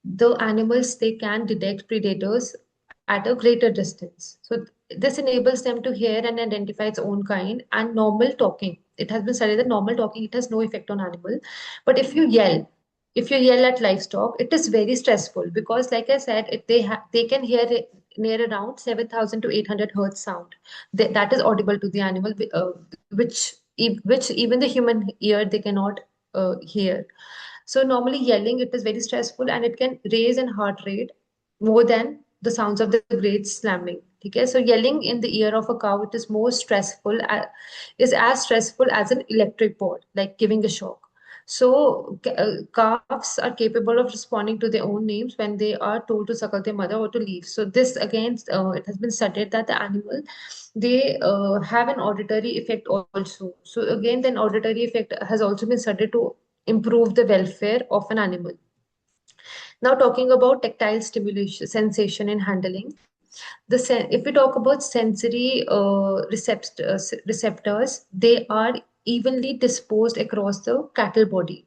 the animals, they can detect predators at a greater distance. So this enables them to hear and identify its own kind. And normal talking, it has been studied that normal talking, it has no effect on animal. But if you yell at livestock, it is very stressful because, like I said, they can hear it near around 7,000 to 800 hertz sound. That is audible to the animal, which even the human ear, they cannot hear. So normally yelling, it is very stressful and it can raise an heart rate more than the sounds of the grades slamming. Okay, so yelling in the ear of a cow, it is more stressful, is as stressful as an electric board, like giving a shock. So calves are capable of responding to their own names when they are told to suckle their mother or to leave. So this again, it has been studied that the animal, they have an auditory effect also. So again, then auditory effect has also been studied to improve the welfare of an animal. Now, talking about tactile stimulation, sensation in handling, if we talk about sensory receptors, they are evenly disposed across the cattle body.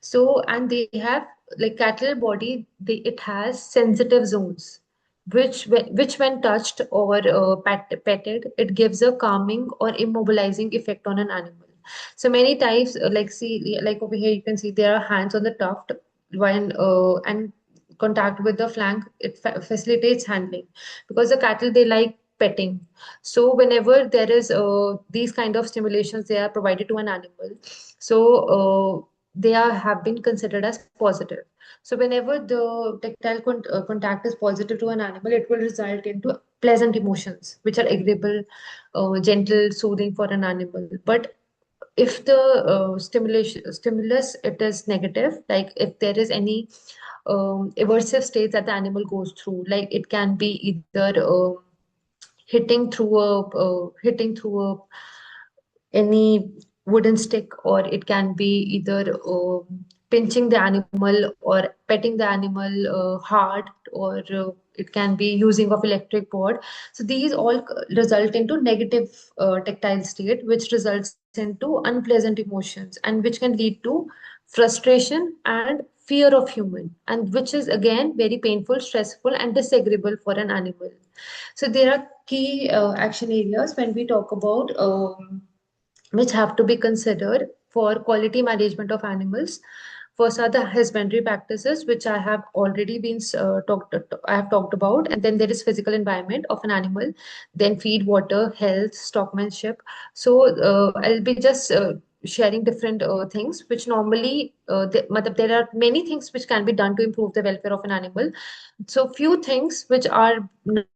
So, and they have, like cattle body, it has sensitive zones, which when touched or petted, it gives a calming or immobilizing effect on an animal. So many types, like over here, you can see there are hands on the tuft, and contact with the flank, it facilitates handling because the cattle, they like petting. So whenever there is these kind of stimulations, they are provided to an animal. So they have been considered as positive. So whenever the tactile contact is positive to an animal, it will result into pleasant emotions, which are agreeable, gentle, soothing for an animal. But if the stimulus, it is negative, like if there is any aversive states that the animal goes through, like it can be either hitting through a any wooden stick, or it can be either pinching the animal or petting the animal hard, or it can be using of electric board. So these all result into negative tactile state, which results into unpleasant emotions and which can lead to frustration and fear of human, and which is again very painful, stressful, and disagreeable for an animal. So there are key action areas when we talk about which have to be considered for quality management of animals. First are the husbandry practices, which I have talked about, and then there is physical environment of an animal, then feed, water, health, stockmanship. So I'll be just sharing different things, which normally there are many things which can be done to improve the welfare of an animal. So few things which are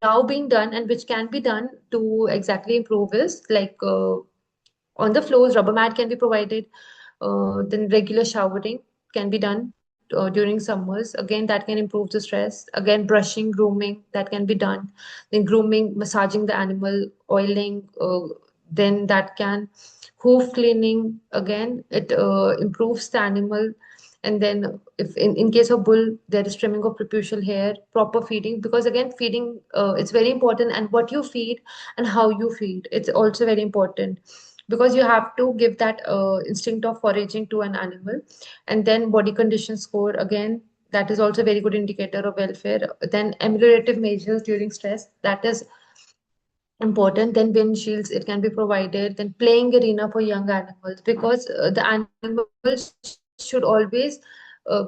now being done and which can be done to exactly improve is like on the floors, rubber mat can be provided. Then regular showering can be done during summers. Again, that can improve the stress. Again, brushing, grooming, that can be done. Then grooming, massaging the animal, oiling. Then that can hoof cleaning. Again, it improves the animal. And then if in case of bull, there is trimming of preputial hair, proper feeding, because again, feeding, it's very important, and what you feed and how you feed, it's also very important, because you have to give that instinct of foraging to an animal. And then body condition score, again, that is also a very good indicator of welfare. Then ameliorative measures during stress, that is important. Then windshields, it can be provided. Then playing arena for young animals, because the animals should always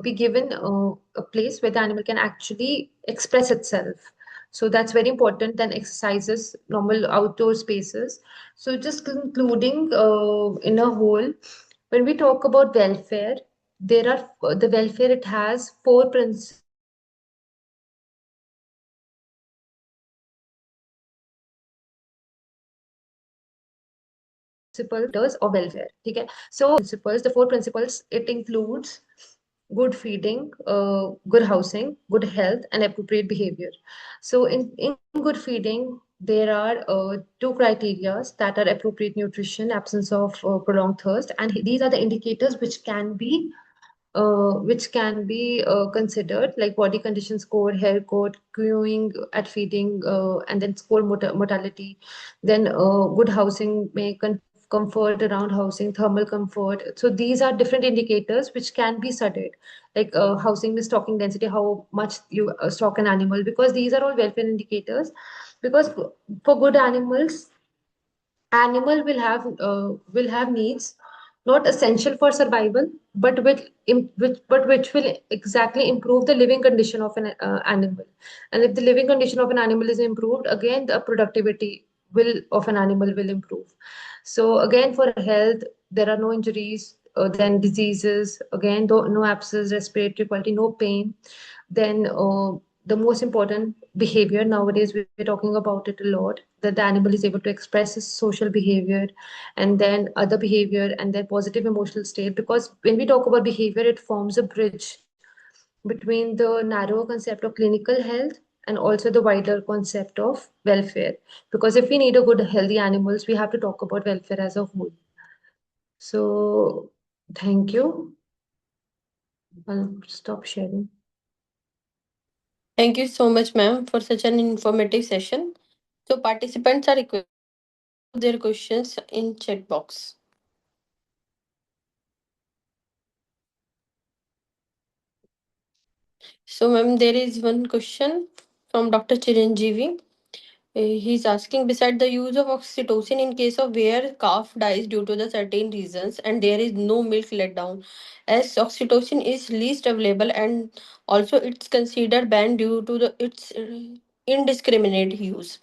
be given a place where the animal can actually express itself. So that's very important. Then exercises, normal outdoor spaces. So just concluding in a whole, when we talk about welfare, there are the welfare, it has four principles or four factors of welfare. Okay? So principles, the four principles, it includes good feeding, good housing, good health, and appropriate behavior. So in good feeding, there are two criteria that are appropriate nutrition, absence of prolonged thirst, and these are the indicators which can be considered, like body condition score, hair coat, queuing at feeding, and then score mortality. Then good housing may comfort around housing, thermal comfort. So these are different indicators which can be studied, like housing is stocking density, how much you stock an animal, because these are all welfare indicators. Because for good animals, animal will have needs not essential for survival, but which will exactly improve the living condition of an animal. And if the living condition of an animal is improved, again the productivity will of an animal will improve. So again, for health, there are no injuries, then diseases, again no abscess, respiratory quality, no pain. Then the most important behavior, nowadays we're talking about it a lot, that the animal is able to express his social behavior, and then other behavior, and then positive emotional state. Because when we talk about behavior, it forms a bridge between the narrow concept of clinical health and also the wider concept of welfare. Because if we need a good healthy animals, we have to talk about welfare as a whole. So thank you. I'll stop sharing. Thank you so much, ma'am, for such an informative session. So participants are requested to drop their questions in chat box. So, ma'am, there is one question from Dr. Chiranjeevi. He's asking, beside the use of oxytocin in case of where calf dies due to the certain reasons and there is no milk let down, as oxytocin is least available and also it's considered banned due to its indiscriminate use.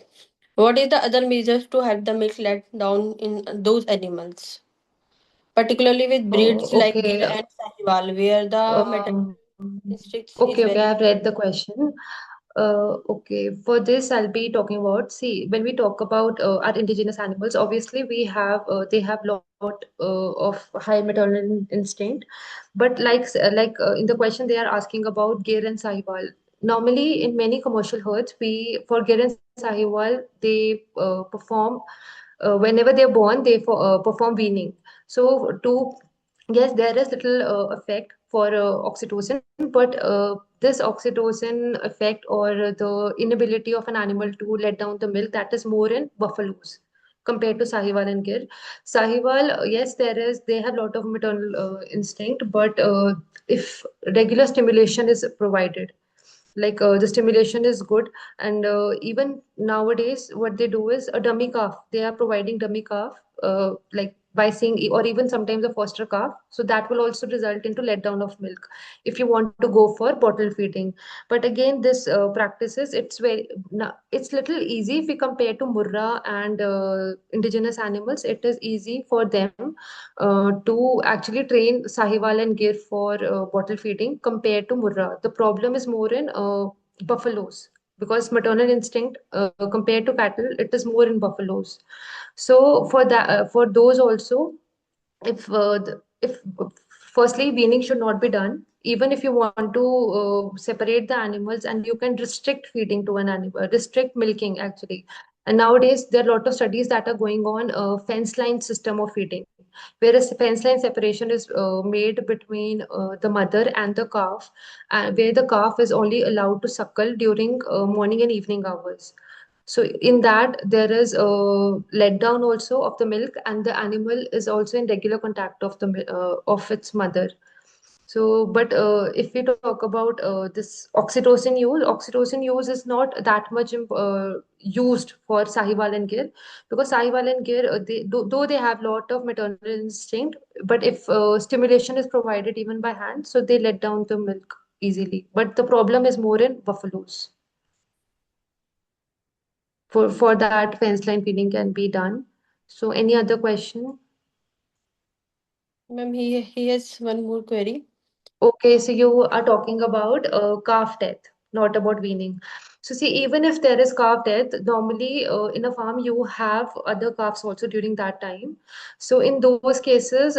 What is the other measures to have the milk let down in those animals, particularly with breeds Oh, like Gir okay. and Sahiwal, where the maternal Um, instincts is okay, very. I've read the question. Okay, for this I'll be talking about. See, when we talk about our indigenous animals, obviously they have lot of high maternal instinct, but in the question they are asking about Gir and Sahiwal. Normally, in many commercial herds, we for Gir and Sahiwal they perform whenever they're born, they perform weaning. So to yes, there is little effect for oxytocin, but this oxytocin effect or the inability of an animal to let down the milk, that is more in buffaloes compared to Sahiwal and Gir. Sahiwal, yes, they have a lot of maternal instinct, but if regular stimulation is provided, like the stimulation is good. And even nowadays what they do is a dummy calf, they are providing dummy calf, like by seeing, or even sometimes a foster calf, so that will also result into letdown of milk if you want to go for bottle feeding. But again, this practices, it's little easy if we compare to murra and indigenous animals. It is easy for them to actually train sahiwal and gir for bottle feeding compared to murra. The problem is more in buffaloes, because maternal instinct compared to cattle, it is more in buffaloes. So for those also, if firstly weaning should not be done, even if you want to separate the animals, and you can restrict feeding to an animal, restrict milking actually. And nowadays there are a lot of studies that are going on, fence line system of feeding, whereas fence line separation is made between the mother and the calf, where the calf is only allowed to suckle during morning and evening hours. So in that there is a letdown also of the milk, and the animal is also in regular contact of of its mother. So, but if we talk about this oxytocin use is not that much used for Sahiwal and Gir, because Sahiwal and Gir, though they have lot of maternal instinct, but if stimulation is provided even by hand, so they let down the milk easily. But the problem is more in buffaloes. for that fence line feeding can be done. So any other question? Ma'am, he has one more query. Okay, so you are talking about calf death, not about weaning. So see, even if there is calf death, normally in a farm you have other calves also during that time. So in those cases,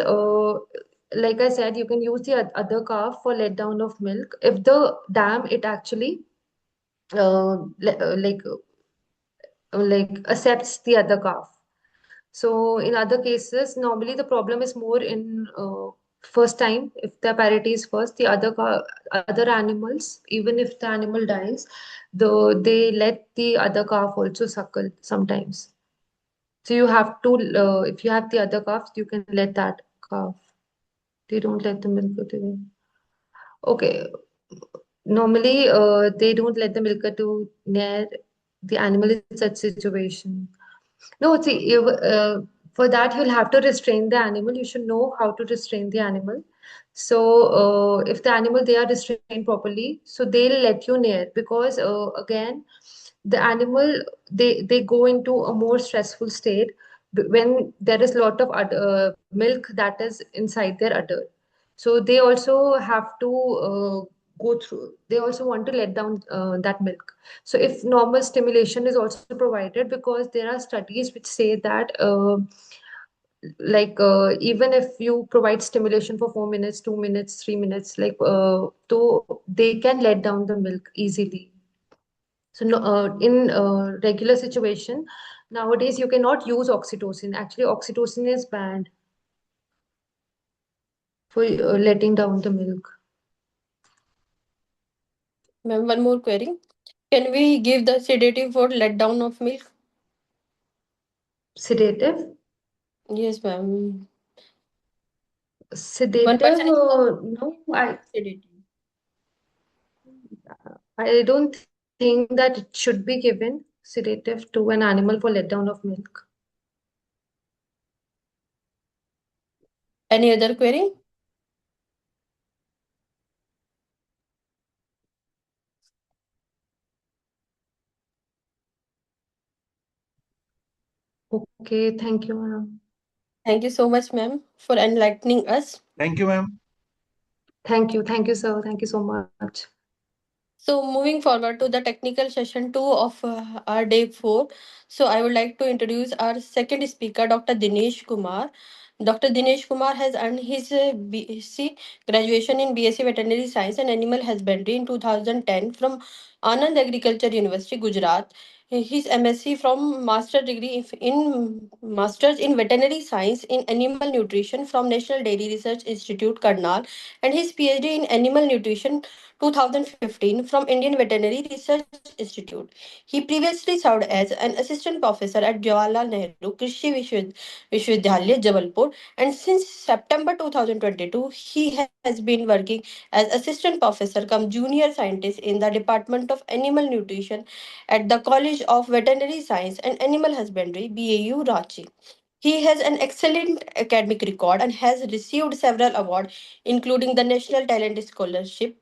like I said, you can use the other calf for let down of milk. If the dam it actually like accepts the other calf. So in other cases, normally the problem is more in first time. If the parity is first, the other animals, even if the animal dies, they let the other calf also suckle sometimes. So you have to, if you have the other calf, you can let that calf. They don't let the milk go to the. Okay. Normally, they don't let the milker to near the animal in such situation. No, see, for that you'll have to restrain the animal. You should know how to restrain the animal. So, if the animal they are restrained properly, so they'll let you near because again, the animal they go into a more stressful state when there is a lot of milk that is inside their udder. So they also have to go through. They also want to let down that milk. So if normal stimulation is also provided, because there are studies which say that even if you provide stimulation for 4 minutes, 2 minutes, 3 minutes, so they can let down the milk easily. So no, in regular situation, nowadays you cannot use oxytocin. Actually, oxytocin is banned for letting down the milk. Ma'am, one more query. Can we give the sedative for let down of milk? Sedative? Yes, ma'am. One Sedative? person is No, sedative. I don't think that it should be given sedative to an animal for letdown of milk. Any other query? Okay, thank you, ma'am. Thank you so much, ma'am, for enlightening us. Thank you, ma'am. Thank you, sir. Thank you so much. So, moving forward to the technical session two of our day four. So, I would like to introduce our second speaker, Dr. Dinesh Kumar. Dr. Dinesh Kumar has earned his BSc graduation in BSc Veterinary Science and Animal Husbandry in 2010 from Anand Agriculture University, Gujarat. His MSc from Master degree in Masters in Veterinary Science in Animal Nutrition from National Dairy Research Institute, Karnal, and his PhD in Animal Nutrition 2015 from Indian Veterinary Research Institute. He previously served as an assistant professor at Jawaharlal Nehru Krishi Vishwavidyalaya, Jabalpur, and since September 2022, he has been working as assistant professor cum junior scientist in the Department of Animal Nutrition at the College of Veterinary Science and Animal Husbandry, BAU, Ranchi. He has an excellent academic record and has received several awards, including the National Talent Scholarship,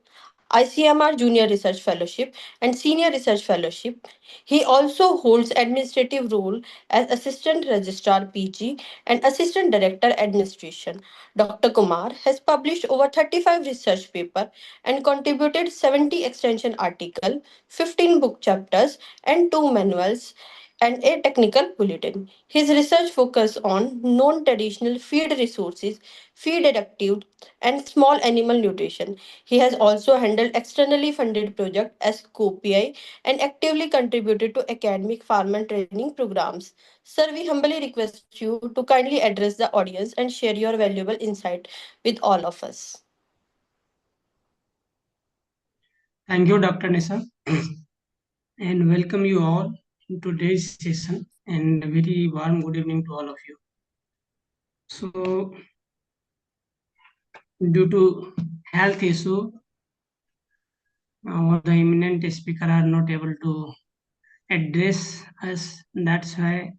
ICMR Junior Research Fellowship, and Senior Research Fellowship. He also holds administrative role as Assistant Registrar PG and Assistant Director Administration. Dr. Kumar has published over 35 research papers and contributed 70 extension articles, 15 book chapters, and 2 manuals and a technical bulletin. His research focuses on non-traditional feed resources, feed additive, and small animal nutrition. He has also handled externally funded projects as COPI and actively contributed to academic farmer training programs. Sir, we humbly request you to kindly address the audience and share your valuable insight with all of us. Thank you, Dr. Nisa, and welcome you all in today's session. And a very warm good evening to all of you. So, due to health issue, the eminent speaker are not able to address us. That's why,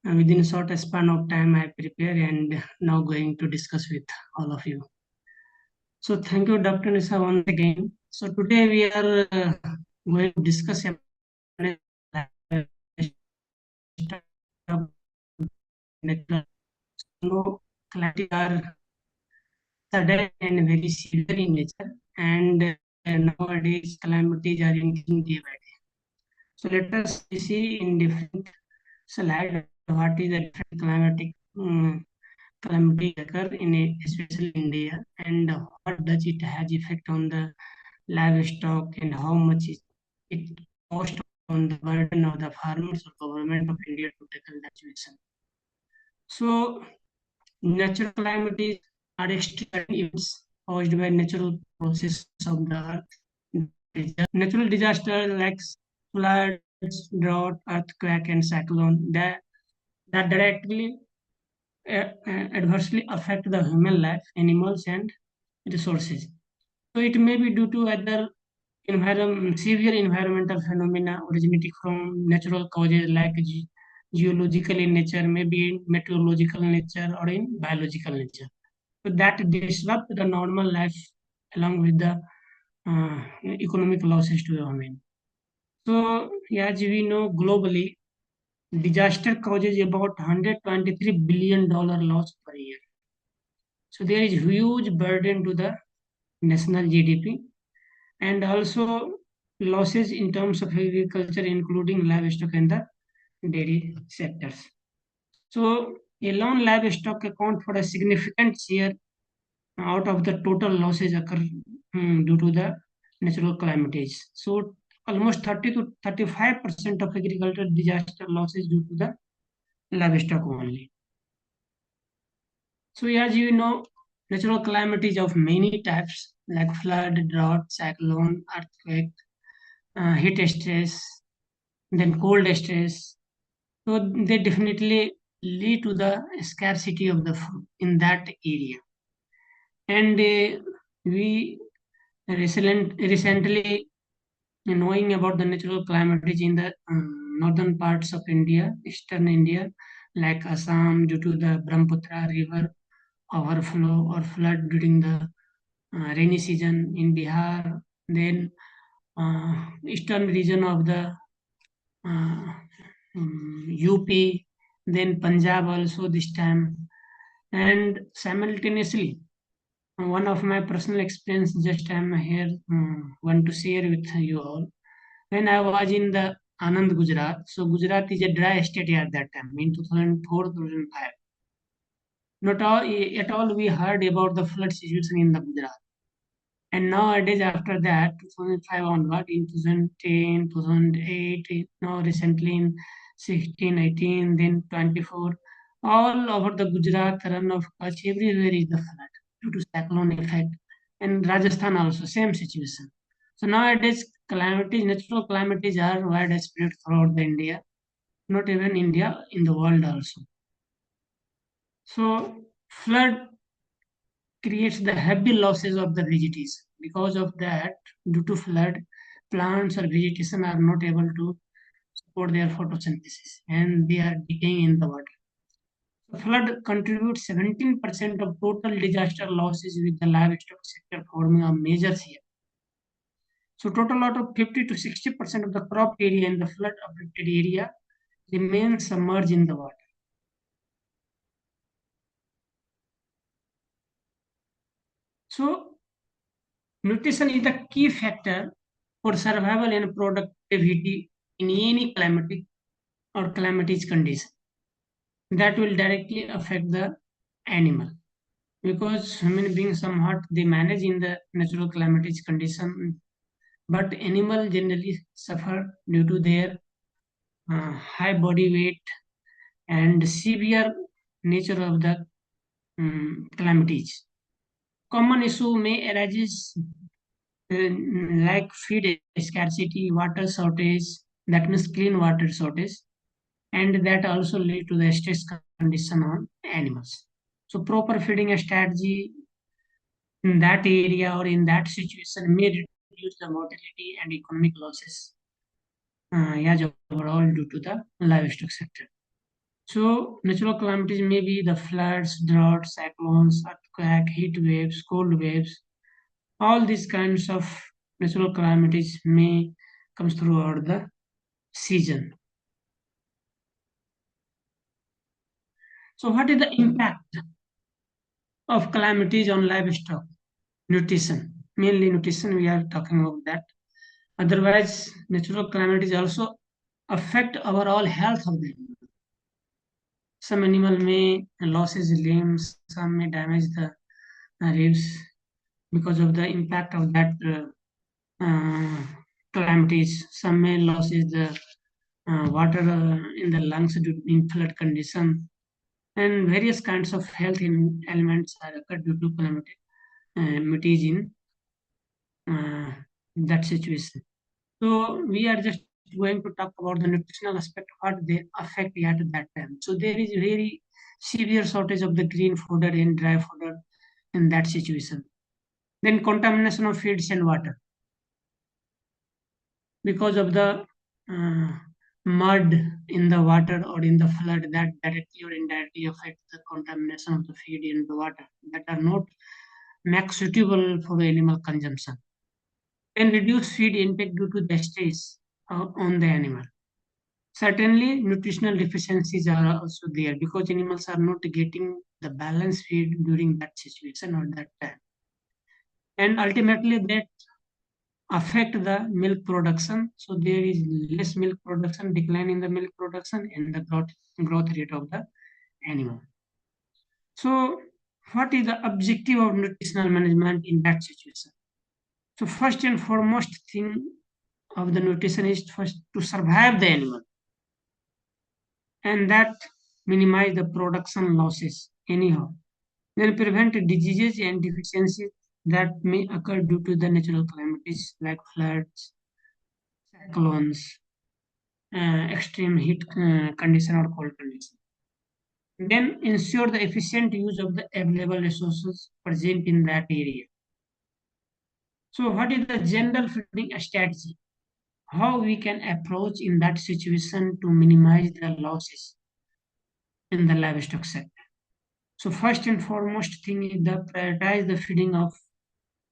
within a short span of time, I prepare and now going to discuss with all of you. So, thank you, Dr. Nisa, once again. So, today we are going to discuss about of natural. So calamities are sudden and very severe in nature, and nowadays calamities are increasing day by day. So let us see in different slide what is the different calamities occur in especially India, and what does it has effect on the livestock, and how much it cost on the burden of the farmers or government of India to tackle the situation. So natural calamities are extreme events caused by natural processes of the earth. Natural disasters like floods, drought, earthquake, and cyclone that directly adversely affect the human life, animals, and resources. So it may be due to other severe environmental phenomena originating from natural causes like geological in nature, maybe in meteorological nature or in biological nature. So that disrupt the normal life along with the economic losses to the human. So as we know globally, disaster causes about $123 billion loss per year. So there is huge burden to the national GDP, and also losses in terms of agriculture, including livestock and the dairy sectors. So alone livestock account for a significant share out of the total losses occur due to the natural calamities. So almost 30 to 35% of agricultural disaster losses due to the livestock only. So as you know, natural calamities of many types like flood, drought, cyclone, earthquake, heat stress, then cold stress. So they definitely lead to the scarcity of the food in that area. And we recently knowing about the natural calamities in the northern parts of India, eastern India, like Assam, due to the Brahmaputra river overflow or flood during the rainy season in Bihar, then eastern region of the uh, UP, then Punjab also this time, and simultaneously one of my personal experience just I'm here want to share with you all. When I was in the Anand Gujarat, so Gujarat is a dry state at that time in 2004 2005. Not all at all we heard about the flood situation in the Gujarat. And nowadays, after that, 2005 onward, in 2010, 2008, now recently in 16, 18, then 24, all over the Gujarat, run of Kutch, everywhere is the flood due to cyclone effect. And Rajasthan also, same situation. So nowadays, calamities, natural calamities are widespread throughout the India, not even India, in the world also. So flood creates the heavy losses of the vegetation. Because of that, due to flood, plants or vegetation are not able to support their photosynthesis and they are decaying in the water. So flood contributes 17% of total disaster losses with the livestock sector forming a major share. So total out of 50 to 60% of the crop area in the flood affected area remains submerged in the water. So nutrition is the key factor for survival and productivity in any climatic or calamities condition. That will directly affect the animal because human beings somewhat they manage in the natural calamities condition, but animal generally suffer due to their high body weight and severe nature of the calamities. Common issue may arise like feed scarcity, water shortage, that means clean water shortage, and that also lead to the stress condition on animals. So proper feeding strategy in that area or in that situation may reduce the mortality and economic losses as overall due to the livestock sector. So natural calamities may be the floods, droughts, cyclones, earthquake, heat waves, cold waves. All these kinds of natural calamities may comes throughout the season. So what is the impact of calamities on livestock? Nutrition. Mainly nutrition we are talking about that. Otherwise, natural calamities also affect overall health of the animal. Some animal may loses limbs, some may damage the ribs because of the impact of that calamities. Some may loses the water in the lungs due to flood condition, and various kinds of health elements are occurred due to calamities in uh, that situation. So we are just going to talk about the nutritional aspect, what they affect at that time. So there is very severe shortage of the green fodder and dry fodder in that situation. Then contamination of feeds and water because of the uh, mud in the water or in the flood that directly or indirectly affect the contamination of the feed in the water that are not max suitable for the animal consumption. And reduce feed intake due to the stress on the animal. Certainly, nutritional deficiencies are also there because animals are not getting the balanced feed during that situation or that time. And ultimately, that affect the milk production. So there is less milk production, decline in the milk production, and the growth rate of the animal. So, what is the objective of nutritional management in that situation? So, first and foremost thing of the nutrition is first to survive the animal, and that minimize the production losses anyhow. Then prevent diseases and deficiencies that may occur due to the natural calamities like floods, cyclones, extreme heat condition or cold condition. Then ensure the efficient use of the available resources present in that area. So what is the general feeding strategy? How we can approach in that situation to minimize the losses in the livestock sector? So first and foremost thing is the prioritize the feeding of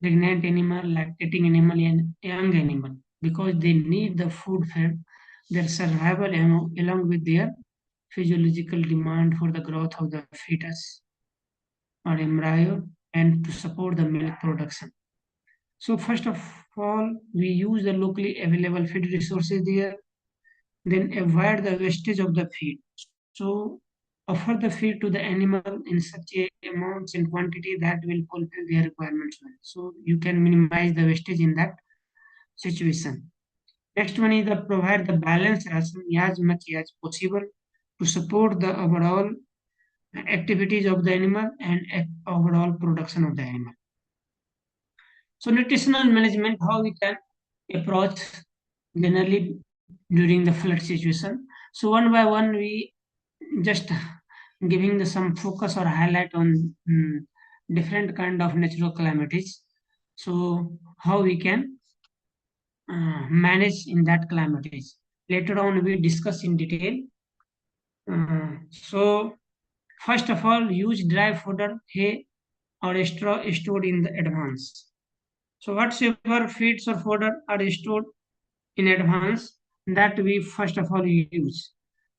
pregnant animal, lactating animal, and young animal because they need the food for their survival along with their physiological demand for the growth of the fetus or embryo and to support the milk production. So first of all, we use the locally available feed resources there, then avoid the wastage of the feed. So offer the feed to the animal in such a amounts and quantity that will fulfill their requirements well. So you can minimize the wastage in that situation. Next one is the provide the balanced ration as much as possible to support the overall activities of the animal and overall production of the animal. So nutritional management, how we can approach generally during the flood situation. So one by one, we just giving the some focus or highlight on different kind of natural calamities. So how we can manage in that calamities. Later on, we discuss in detail. So first of all, use dry fodder, hay, or straw stored in the advance. So whatsoever feeds or fodder are stored in advance, that we first of all use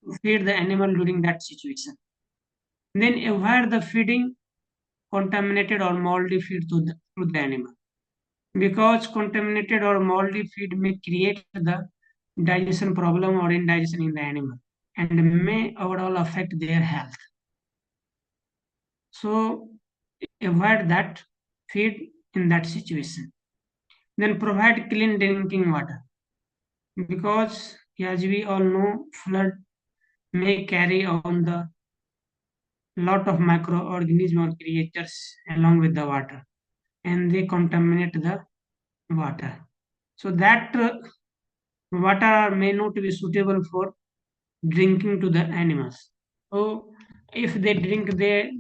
to feed the animal during that situation. Then avoid the feeding contaminated or moldy feed to the animal because contaminated or moldy feed may create the digestion problem or indigestion in the animal and may overall affect their health. So avoid that feed in that situation. Then provide clean drinking water because as we all know flood may carry on the lot of microorganisms or creatures along with the water and they contaminate the water. So that water may not be suitable for drinking to the animals. So if they drink they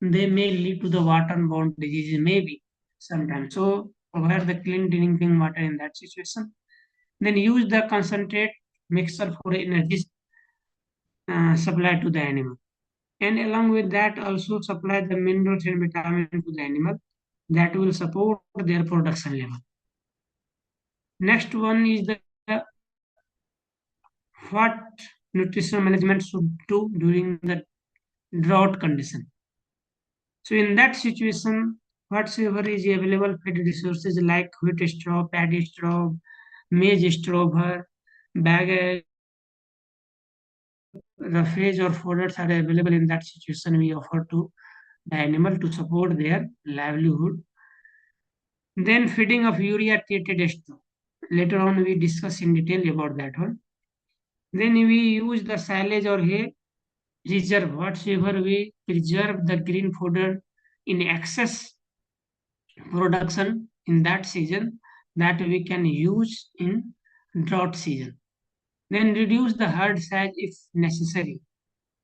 may lead to the waterborne diseases maybe sometimes. So provide the clean drinking water in that situation. Then use the concentrate mixture for energy supply to the animal. And along with that also supply the minerals and vitamin to the animal that will support their production level. Next one is the what nutritional management should do during the drought condition. So in that situation, whatsoever is available feed resources like wheat straw, paddy straw, maize straw, bag, roughage or fodders are available. In that situation, we offer to the animal to support their livelihood. Then feeding of urea treated straw. Later on, we discuss in detail about that one. Then we use the silage or hay reserve whatsoever we preserve the green fodder in excess production in that season that we can use in drought season. Then reduce the herd size if necessary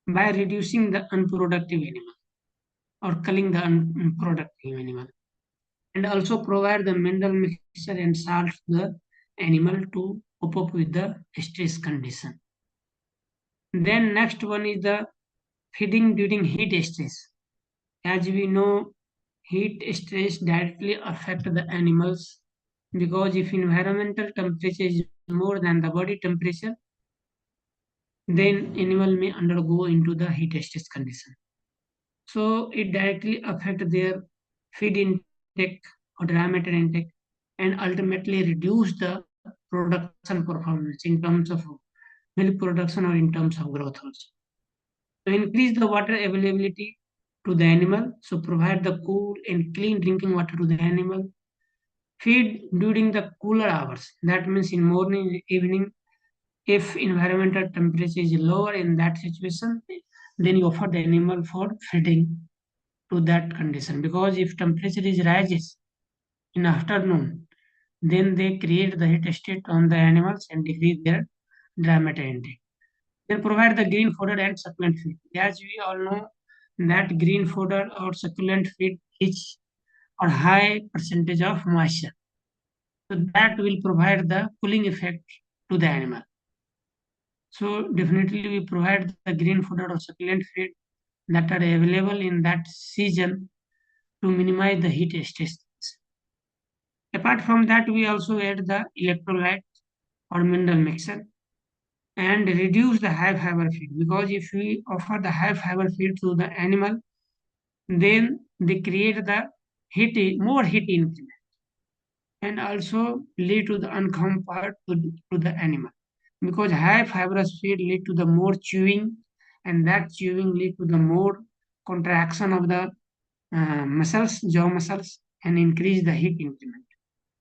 by reducing the unproductive animal or culling the unproductive animal, and also provide the mineral mixture and salt to the animal to cope up with the stress condition. Then next one is the feeding during heat stress. As we know, heat stress directly affect the animals because if environmental temperature is more than the body temperature, then animal may undergo into the heat stress condition. So it directly affect their feed intake or diameter intake and ultimately reduce the production performance in terms of milk production or in terms of growth also. So increase the water availability to the animal. So provide the cool and clean drinking water to the animal. Feed during the cooler hours. That means in morning, evening. If environmental temperature is lower in that situation, then you offer the animal for feeding to that condition. Because if temperature is rises in afternoon, then they create the heat state on the animals and decrease their diameter intake. Then provide the green fodder and succulent feed. As we all know that green fodder or succulent feed is or high percentage of moisture. So that will provide the cooling effect to the animal. So definitely we provide the green fodder or succulent feed that are available in that season to minimize the heat stress. Apart from that, we also add the electrolyte or mineral mixture and reduce the high fiber feed because if we offer the high fiber feed to the animal, then they create the more heat increment and also lead to the uncomfort to the animal because high fibrous feed lead to the more chewing and that chewing lead to the more contraction of the jaw muscles and increase the heat increment.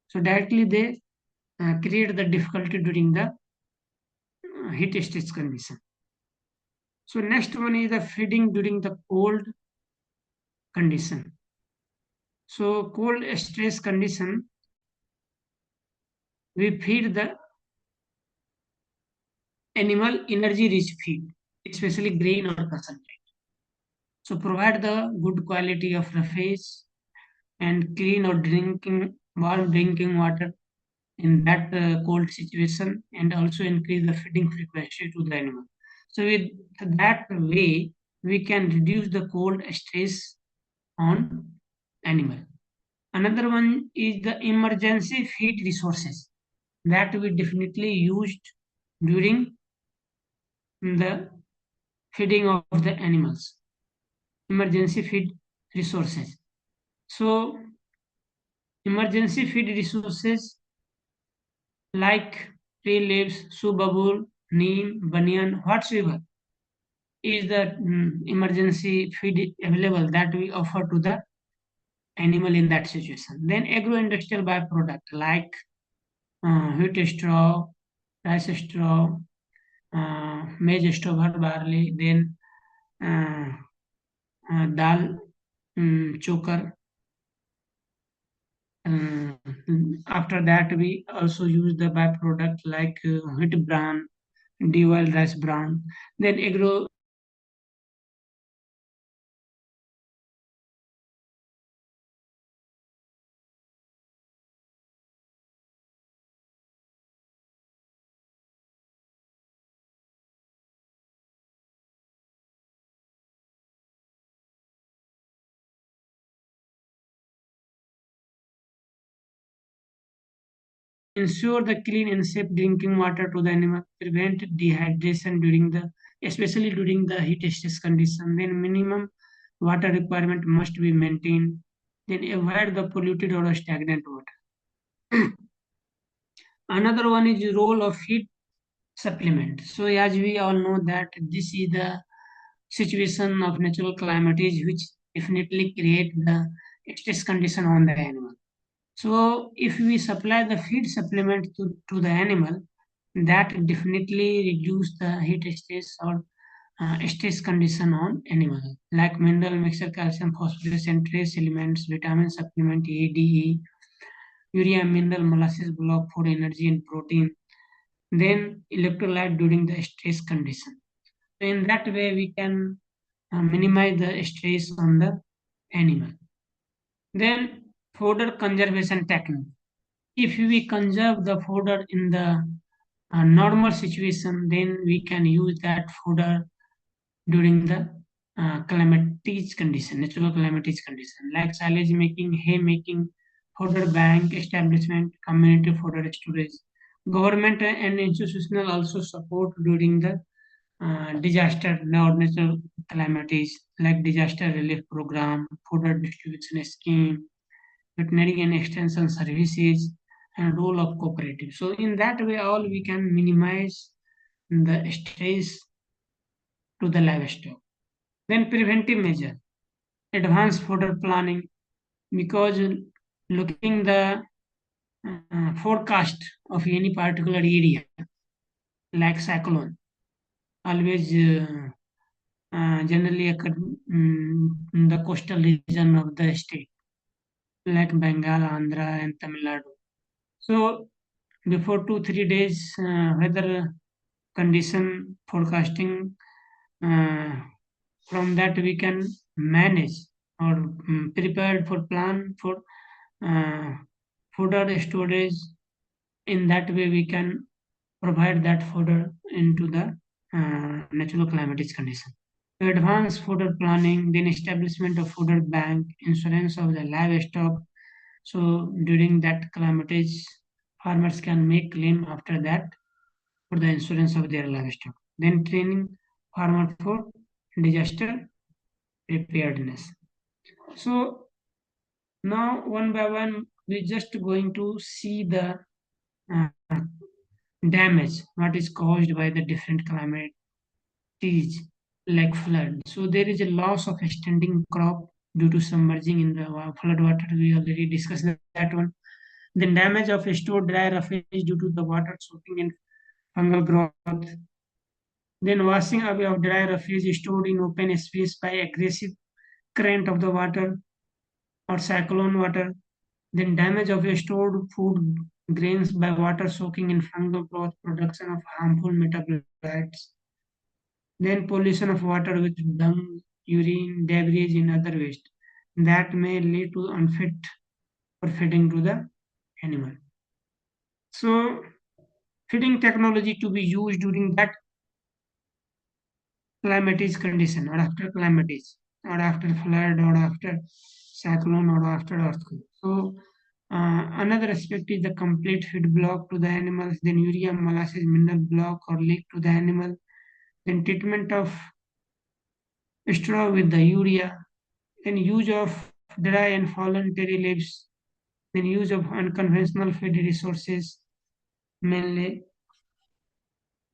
So directly they create the difficulty during the heat stress condition. So next one is the feeding during the cold condition. So cold stress condition, we feed the animal energy rich feed, especially grain or concentrate. So provide the good quality of the fish and clean or warm drinking water in that cold situation and also increase the feeding frequency to the animal. So with that way, we can reduce the cold stress on animal. Another one is the emergency feed resources that we definitely used during the feeding of the animals. Emergency feed resources. So emergency feed resources like tree leaves, subabul, neem, banyan, whatsoever is the emergency feed available that we offer to the animal in that situation. Then agro-industrial byproduct like wheat straw, rice straw, maize straw, barley, then uh, dal, choker. After that, we also use the byproduct like wheat bran, de-oiled rice bran. Then agro ensure the clean and safe drinking water to the animal, prevent dehydration during the especially during the heat stress condition. Then minimum water requirement must be maintained. Then avoid the polluted or stagnant water. Another one is role of heat supplement. So as we all know that this is the situation of natural calamities which definitely create the stress condition on the animal. So if we supply the feed supplement to the animal, that definitely reduce the heat stress or stress condition on animal, like mineral mixture, calcium, phosphorus, and trace elements, vitamin supplement A, D, E, urea, mineral, molasses block for energy and protein, then electrolyte during the stress condition. So in that way, we can minimize the stress on the animal. Then fodder conservation technique. If we conserve the fodder in the normal situation, then we can use that fodder during the calamities condition, natural calamities condition, like silage making, hay making, fodder bank establishment, community fodder storage. Government and institutional also support during the disaster or natural calamities like disaster relief program, fodder distribution scheme, veterinary and extension services, and role of cooperative. So in that way, all we can minimize the stress to the livestock. Then preventive measure, advanced fodder planning, because looking the forecast of any particular area like cyclone always generally occur in the coastal region of the state like Bengal, Andhra, and Tamil Nadu. So before 2 3 days, weather condition forecasting, uh, from that we can manage or prepared for plan for uh, fodder storage. In that way, we can provide that fodder into the natural calamities condition. Advanced fodder planning, then establishment of fodder bank, insurance of the livestock. So during that calamities, farmers can make claim after that for the insurance of their livestock. Then training farmer for disaster preparedness. So now one by one, we're just going to see the uh, damage what is caused by the different calamities like flood. So there is a loss of standing crop due to submerging in the flood water. We already discussed that one. Then damage of stored dry roughage due to the water soaking in fungal growth. Then washing away of dry roughage stored in open space by aggressive current of the water or cyclone water. Then damage of stored food grains by water soaking in fungal growth, production of harmful metabolites. Then pollution of water with dung, urine, debris, and other waste that may lead to unfit for feeding to the animal. So feeding technology to be used during that calamities condition or after calamities or after flood or after cyclone or after earthquake. So another aspect is the complete feed block to the animals, then urea, molasses, mineral block or leak to the animal, then treatment of straw with the urea, then use of dry and fallen tree leaves, then use of unconventional feed resources mainly.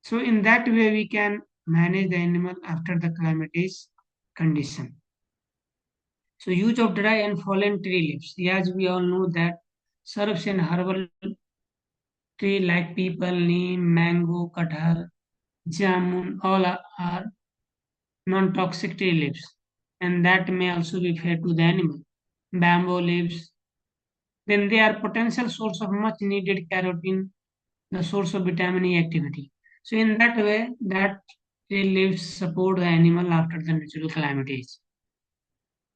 So in that way we can manage the animal after the calamities condition. So use of dry and fallen tree leaves. As we all know that shrubs and herbal tree like people, neem, mango, kathal, jamun, all are non-toxic tree leaves, and that may also be fed to the animal. Bamboo leaves, then they are potential source of much needed carotene, the source of vitamin E activity. So in that way, that tree leaves support the animal after the natural calamities.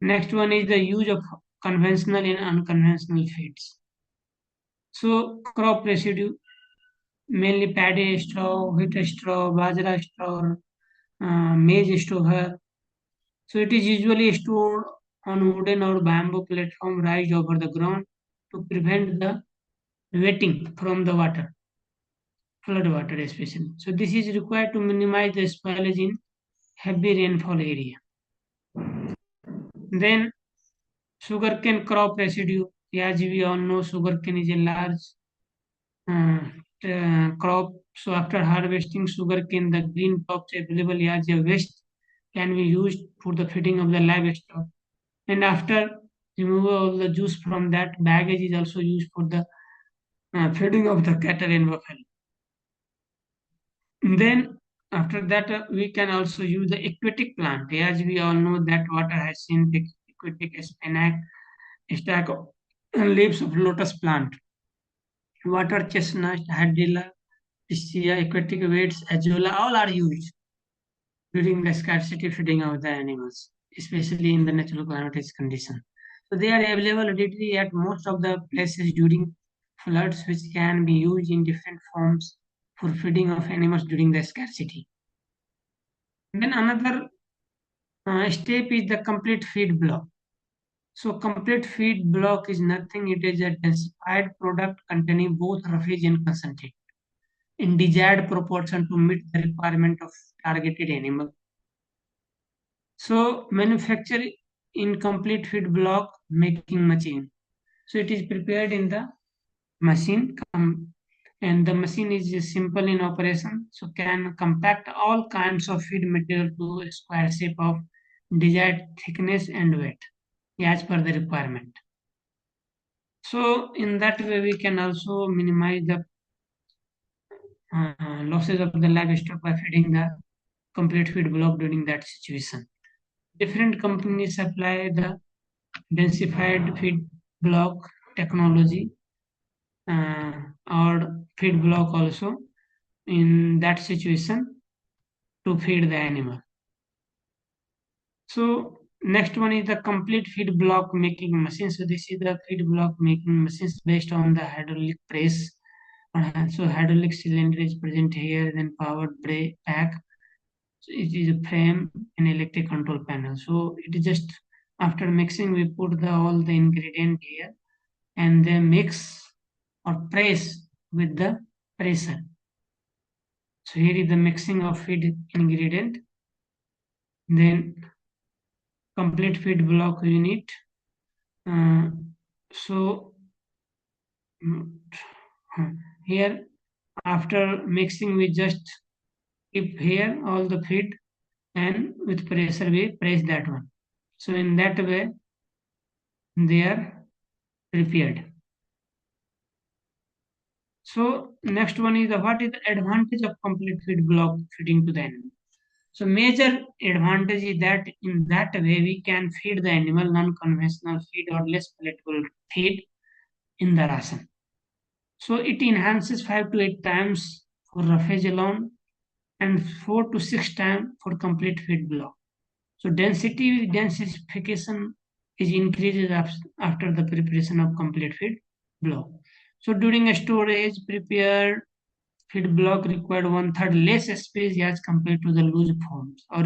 Next one is the use of conventional and unconventional feeds. So crop residue, mainly paddy straw, wheat straw, bajra straw, maize straw. So it is usually stored on wooden or bamboo platform raised over the ground to prevent the wetting from the water. flood water especially. So this is required to minimize the spoilage in heavy rainfall area. Then sugarcane crop residue. As we all know, sugarcane is a large uh, crop. So after harvesting sugarcane, the green tops available as a waste can be used for the feeding of the livestock. And after removal of the juice from that, baggage is also used for the feeding of the cattle and buffalo. Then after that, we can also use the aquatic plant. As we all know that water has synthetic aquatic spinach, stack of leaves of lotus plant, water chestnut, hydrilla, piscia, aquatic weeds, azula, all are used during the scarcity feeding of the animals, especially in the natural climatic condition. So they are available readily at most of the places during floods, which can be used in different forms for feeding of animals during the scarcity. Then another step is the complete feed block. So complete feed block is nothing. It is a densified product containing both roughage and concentrate in desired proportion to meet the requirement of targeted animal. So manufacture incomplete feed block making machine. So it is prepared in the machine and the machine is simple in operation. So can compact all kinds of feed material to a square shape of desired thickness and weight as per the requirement. So in that way we can also minimize the losses of the livestock by feeding the complete feed block during that situation. Different companies apply the densified feed block technology uh, or feed block also in that situation to feed the animal. So next one is the complete feed block making machine. So this is the feed block making machines based on the hydraulic press. So hydraulic cylinder is present here, then powered pack. So it is a frame and electric control panel. So it is just after mixing we put all the ingredient here and then mix or press with the pressure. So here is the mixing of feed ingredient. Then complete feed block unit. So here after mixing we just keep here all the feed and with pressure we press that one. So in that way they are prepared. So next one is what is the advantage of complete feed block feeding to the animal. So major advantage is that in that way we can feed the animal non-conventional feed or less palatable feed in the ration. So it enhances 5 to 8 times for roughage alone and 4 to 6 times for complete feed block. So density densification is increases after the preparation of complete feed block. So during a storage, prepared feed block required one-third less space as compared to the loose forms or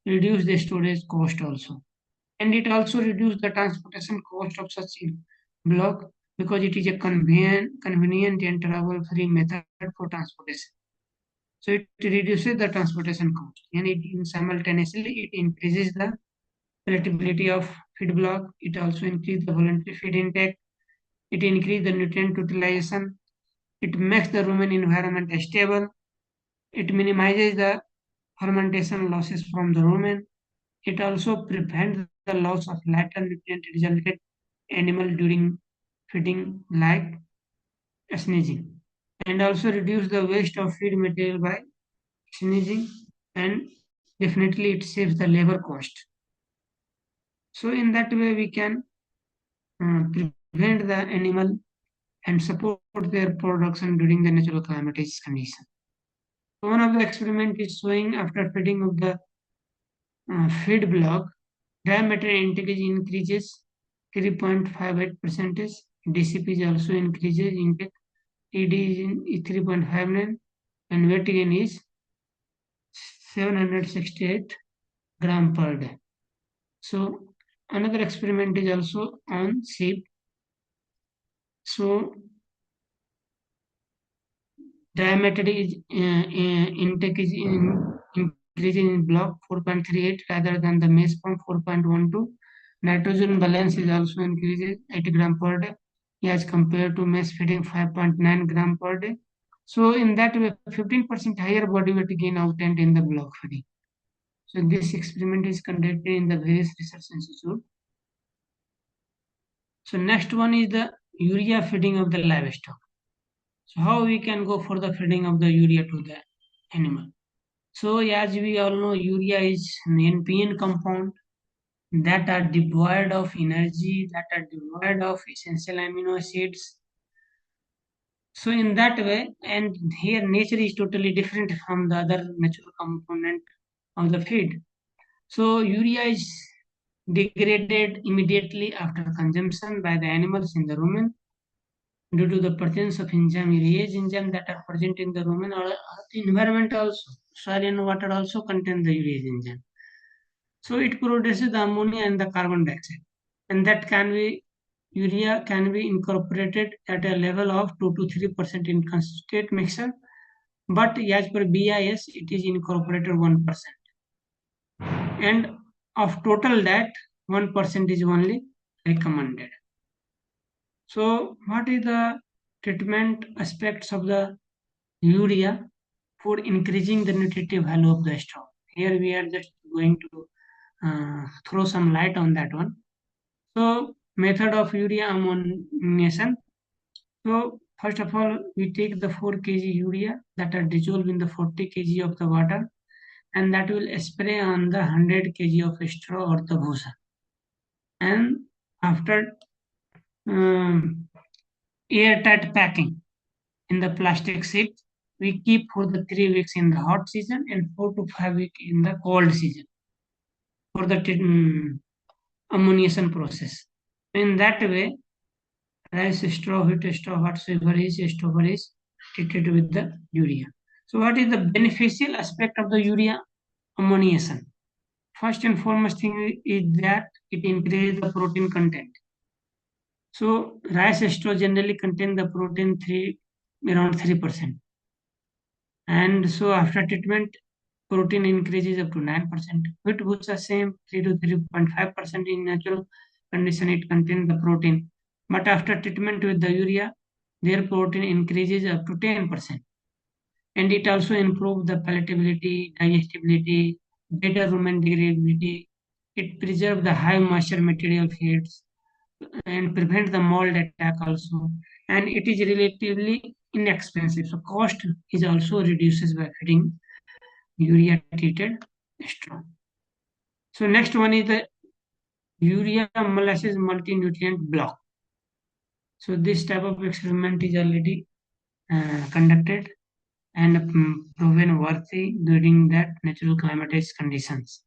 reduce the storage cost also. And it also reduce the transportation cost of such block because it is a convenient and travel-free method for transportation. So it reduces the transportation cost and it simultaneously it increases the palatability of feed block. It also increases the voluntary feed intake. It increases the nutrient utilization. It makes the rumen environment stable. It minimizes the fermentation losses from the rumen. It also prevents the loss of latent nutrient resulted animal during feeding like sneezing and also reduce the waste of feed material by sneezing and definitely it saves the labor cost. So in that way we can prevent the animal and support their production during the natural climatic condition. So one of the experiment is showing after feeding of the feed block, diameter intake increases 3.58 percentage. DCP also increases intake. ED is 3.59 and weight gain is 768 gram per day. So another experiment is also on sheep. So diameter is intake is increasing in block 4.38 rather than the maize pump 4.12. Nitrogen balance is also increases 8 gram per day as compared to maize feeding 5.9 gram per day. So in that way, 15% higher body weight gain obtained in the block feeding. So this experiment is conducted in the various research institute. So next one is the urea feeding of the livestock. So how we can go for the feeding of the urea to the animal? So as we all know, urea is an NPN compound that are devoid of energy, that are devoid of essential amino acids. So in that way, and here nature is totally different from the other natural component of the feed. So urea is degraded immediately after consumption by the animals in the rumen due to the presence of enzyme urease enzyme that are present in the rumen or the environment also. Soil and water also contain the urease enzyme. So it produces the ammonia and the carbon dioxide, and that can be urea can be incorporated at a level of 2 to 3% in concentrate mixture, but as per BIS, it is incorporated 1%, and of total that 1% is only recommended. So, what is the treatment aspects of the urea for increasing the nutritive value of the straw? Here we are just going to throw some light on that one. So, method of urea ammoniation. So, first of all, we take the 4 kg urea that are dissolved in the 40 kg of the water, and that will spray on the 100 kg of straw or the bhusa. And after um, airtight packing in the plastic sheet, we keep for the 3 weeks in the hot season and 4 to 5 weeks in the cold season for the ammoniation process. In that way, rice straw, wheat straw, whatsoever is straw is treated with the urea. So, what is the beneficial aspect of the urea ammoniation? First and foremost thing is that it increases the protein content. So, rice straw generally contain the protein around 3%. And so after treatment, protein increases up to 9%. Wheat was the same 3 to 3.5% in natural condition, it contains the protein. But after treatment with the urea, their protein increases up to 10%. And it also improves the palatability, digestibility, better rumen degradability. It preserves the high moisture material feeds and prevent the mold attack also. And it is relatively inexpensive. So cost is also reduces by feeding urea treated straw. So next one is the urea molasses multi-nutrient block. So this type of experiment is already conducted and proven worthy during that natural climatic conditions.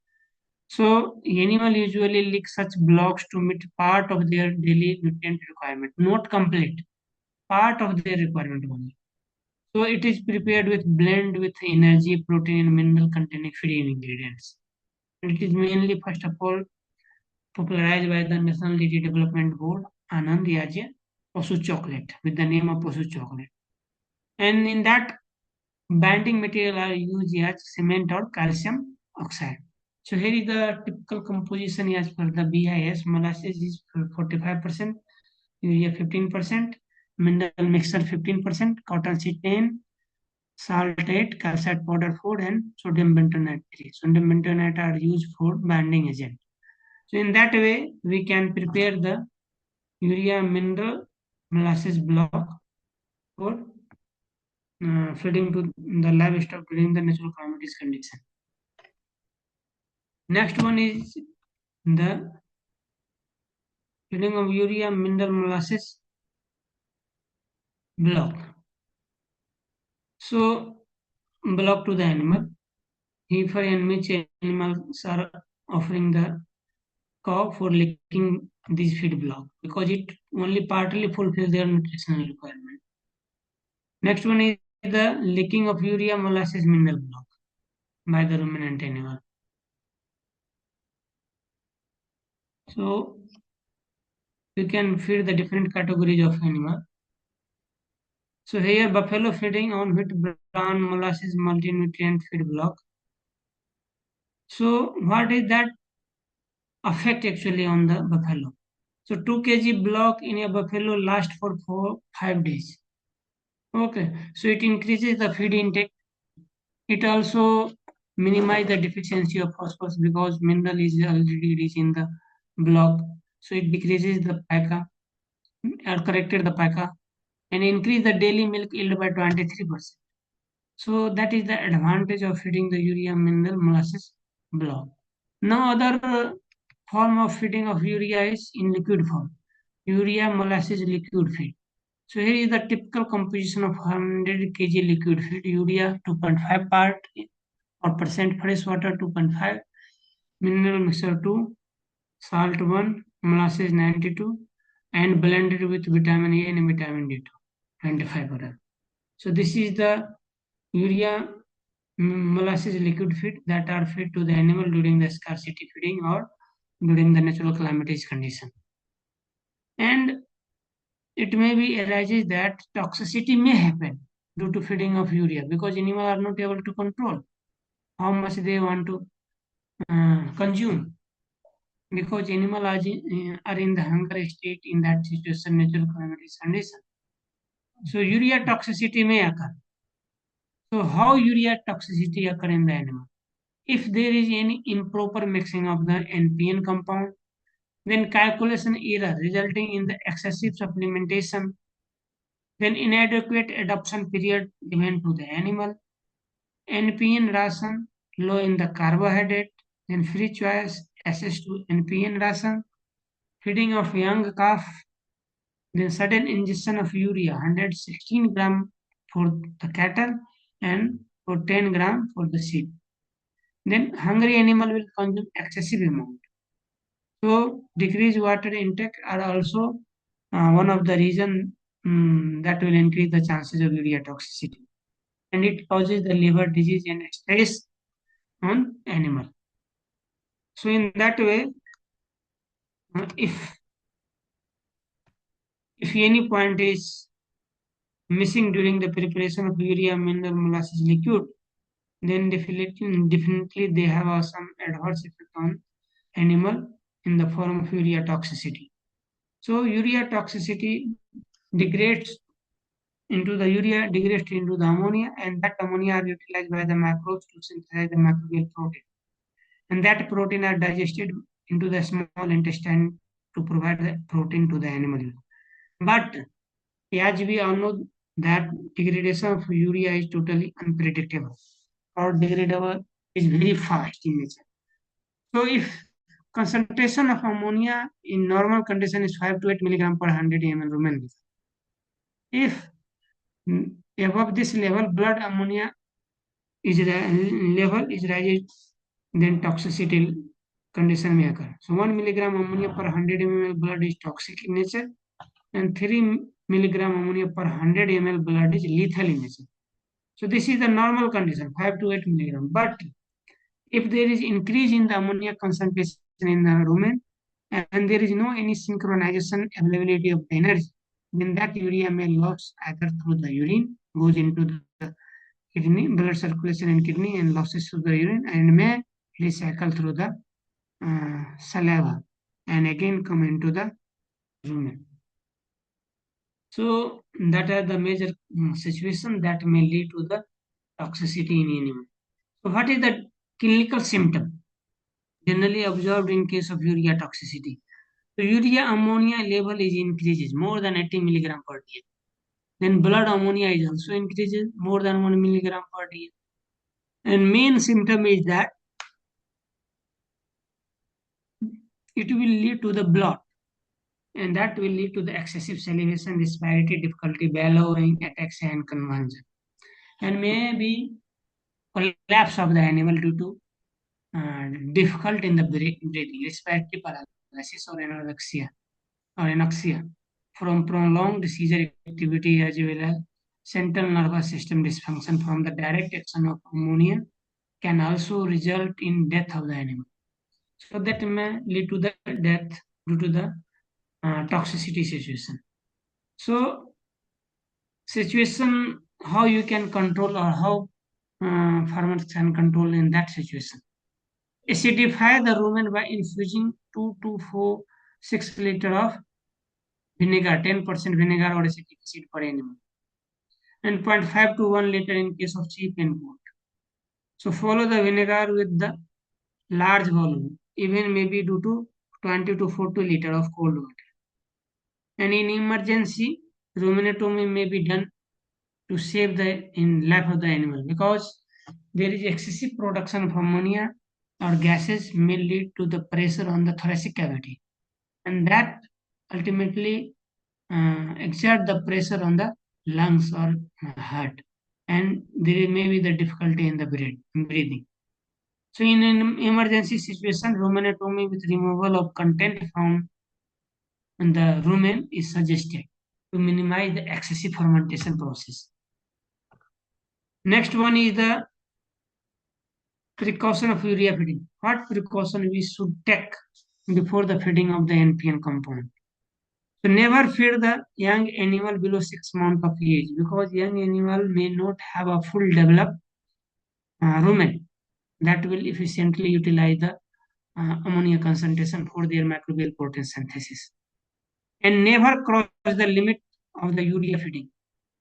So animal usually lick such blocks to meet part of their daily nutrient requirement, not complete, part of their requirement only. So it is prepared with blend with energy, protein, and mineral containing feeding ingredients. And it is mainly first of all popularized by the National Dairy Development Board, Anand as a Posu chocolate with the name of Posu chocolate. And in that binding material are used as cement or calcium oxide. So here is the typical composition as per the BIS. Molasses is 45%, urea 15%, mineral mixture 15%, cotton seed 10, salt 8, calcite powder 4, and sodium bentonite 3. Sodium bentonite are used for binding agent. So in that way, we can prepare the urea mineral molasses block for feeding to the livestock during the natural climatic condition. Next one is the feeding of urea mineral molasses block. So block to the animal. If and which animals are offering the cow for licking this feed block because it only partly fulfills their nutritional requirement. Next one is the licking of urea molasses mineral block by the ruminant animal. So we can feed the different categories of animal. So here buffalo feeding on wheat bran molasses multi-nutrient feed block. So what is that effect actually on the buffalo? So 2 kg block in a buffalo lasts for 5 days. Okay, so it increases the feed intake. It also minimize the deficiency of phosphorus because mineral is already rich in the block. So it decreases the pica or corrected the pica and increase the daily milk yield by 23%. So that is the advantage of feeding the urea mineral molasses block. Now other form of feeding of urea is in liquid form. Urea molasses liquid feed. So here is the typical composition of 100 kg liquid feed. Urea 2.5 part or percent fresh water 2.5, mineral mixture 2, salt 1, molasses 92, and blended with vitamin A and vitamin D2 25%. So this is the urea molasses liquid feed that are fed to the animal during the scarcity feeding or during the natural climate condition. And it may be arises that toxicity may happen due to feeding of urea because animals are not able to control how much they want to consume because animals are in the hunger state in that situation natural climate condition. So urea toxicity may occur. So how urea toxicity occur in the animal? If there is any improper mixing of the NPN compound, then calculation error resulting in the excessive supplementation, then inadequate adoption period given to the animal, NPN ration low in the carbohydrate, then free choice access to NPN ration, feeding of young calf, then sudden ingestion of urea 116 gram for the cattle and for 10 gram for the sheep. Then hungry animal will consume excessive amount. So decreased water intake are also one of the reason that will increase the chances of urea toxicity, and it causes the liver disease and stress on animal. So in that way, if any point is missing during the preparation of urea mineral molasses liquid, then definitely they have some adverse effect on animal in the form of urea toxicity. So urea toxicity degrades into the urea degrades into the ammonia, and that ammonia are utilized by the microbes to synthesize the microbial protein. And that protein are digested into the small intestine to provide the protein to the animal. But as we all know that degradation of urea is totally unpredictable or degradable is very fast in nature. So if concentration of ammonia in normal condition is 5 to 8 milligram per 100 ml rumen, if above this level blood ammonia level is raised, then toxicity condition may occur. So 1 milligram ammonia per 100 ml blood is toxic in nature, and 3 milligram ammonia per 100 ml blood is lethal in nature. So this is the normal condition, 5 to 8 milligram. But if there is increase in the ammonia concentration in the rumen and there is no any synchronization availability of energy, then that urea may lose either through the urine, goes into the kidney, blood circulation in kidney and losses through the urine and may recycle through the saliva and again come into the rumen. So that are the major situation that may lead to the toxicity in animal. So what is the clinical symptom generally observed in case of urea toxicity? So urea ammonia level is increases more than 80 milligram per day. Then blood ammonia is also increases more than 1 milligram per day. And main symptom is that it will lead to the blood, and that will lead to the excessive salivation, respiratory difficulty, bellowing, ataxia, and convulsion, and maybe collapse of the animal due to difficult in the breathing, respiratory paralysis, or anoxia from prolonged seizure activity as well as central nervous system dysfunction from the direct action of ammonia can also result in death of the animal. So that may lead to the death due to the toxicity situation. So situation, how you can control or how farmers can control in that situation. Acidify the rumen by infusing 2 to 4, 6 liter of vinegar, 10% vinegar or acetic acid per animal, and 0.5 to 1 liter in case of cheap input. So follow the vinegar with the large volume, even maybe due to 20 to 40 liter of cold water. And in emergency, ruminectomy may be done to save the life of the animal, because there is excessive production of ammonia or gases may lead to the pressure on the thoracic cavity, and that ultimately exert the pressure on the lungs or heart, and there may be the difficulty in the breathing. So in an emergency situation, ruminectomy with removal of content from the rumen is suggested to minimize the excessive fermentation process. Next one is the precaution of urea feeding. What precaution we should take before the feeding of the NPN compound? So never feed the young animal below 6 months of age, because young animal may not have a full developed rumen that will efficiently utilize the ammonia concentration for their microbial protein synthesis. And never cross the limit of the urea feeding.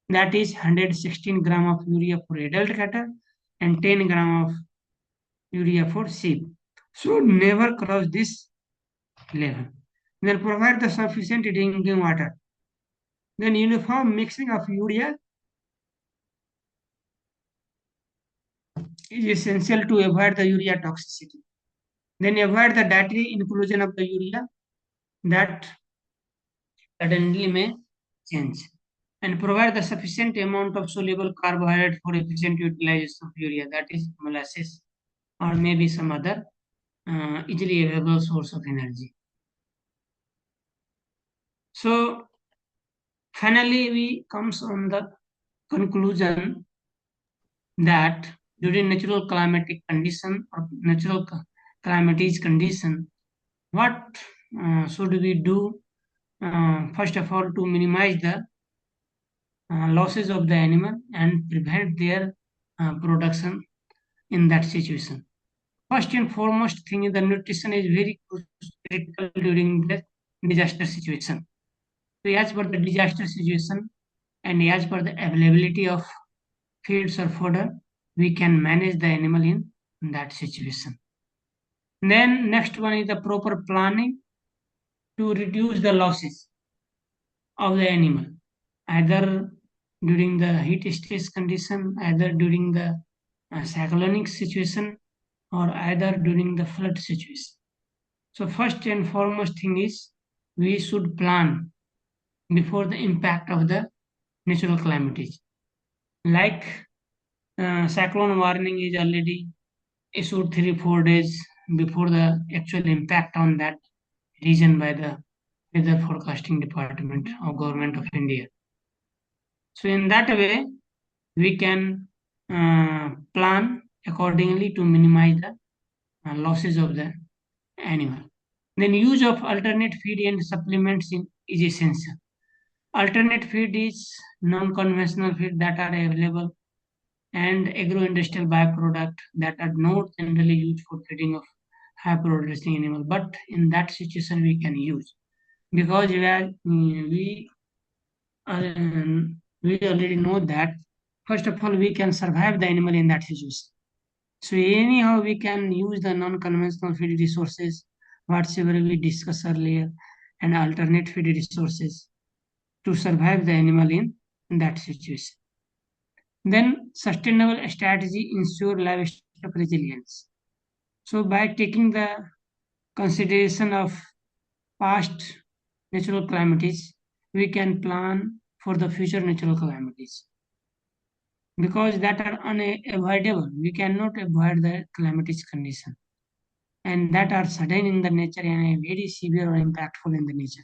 That is 116 gram of urea for adult cattle and 10 gram of urea for sheep. So never cross this level. Then provide the sufficient drinking water. Then uniform mixing of urea is essential to avoid the urea toxicity. Then avoid the dietary inclusion of the urea that suddenly may change. And provide the sufficient amount of soluble carbohydrate for efficient utilization of urea, that is molasses or maybe some other easily available source of energy. So finally we comes on the conclusion that during natural climatic condition or natural climatic condition, what should we do first of all to minimize the losses of the animal and prevent their production in that situation. First and foremost thing is the nutrition is very critical during the disaster situation. So as per the disaster situation and as per the availability of feeds or fodder, we can manage the animal in that situation. Then next one is the proper planning to reduce the losses of the animal, either during the heat stress condition, either during the cyclonic situation, or either during the flood situation. So first and foremost thing is we should plan before the impact of the natural calamities. Like cyclone warning is already issued 3-4 days before the actual impact on that region by the weather forecasting department of government of India. So in that way, we can plan accordingly to minimize the losses of the animal. Then use of alternate feed and supplements is essential. Alternate feed is non-conventional feed that are available and agro-industrial byproduct that are not generally used for feeding of high producing animal. But in that situation, we can use, because we already know that first of all we can survive the animal in that situation. So anyhow, we can use the non-conventional feed resources, whatever we discussed earlier, and alternate feed resources to survive the animal in that situation. Then sustainable strategy ensure livestock resilience. So by taking the consideration of past natural calamities, we can plan for the future natural calamities, because that are unavoidable. We cannot avoid the calamities condition, and that are sudden in the nature and very severe or impactful in the nature.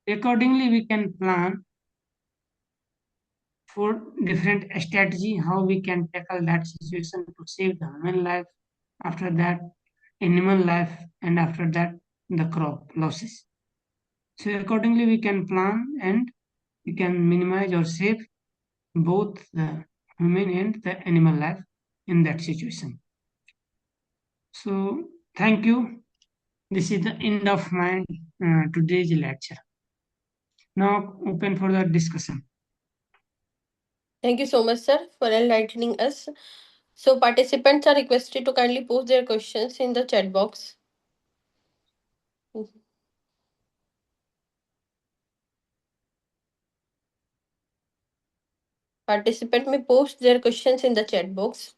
Accordingly, we can plan for different strategy how we can tackle that situation to save the human life, after that animal life, and after that the crop losses. So accordingly we can plan and we can minimize or save both the human and the animal life in that situation. So, thank you. This is the end of my today's lecture. Now, open for the discussion. Thank you so much, sir, for enlightening us. So, participants are requested to kindly post their questions in the chat box. Participant may post their questions in the chat box.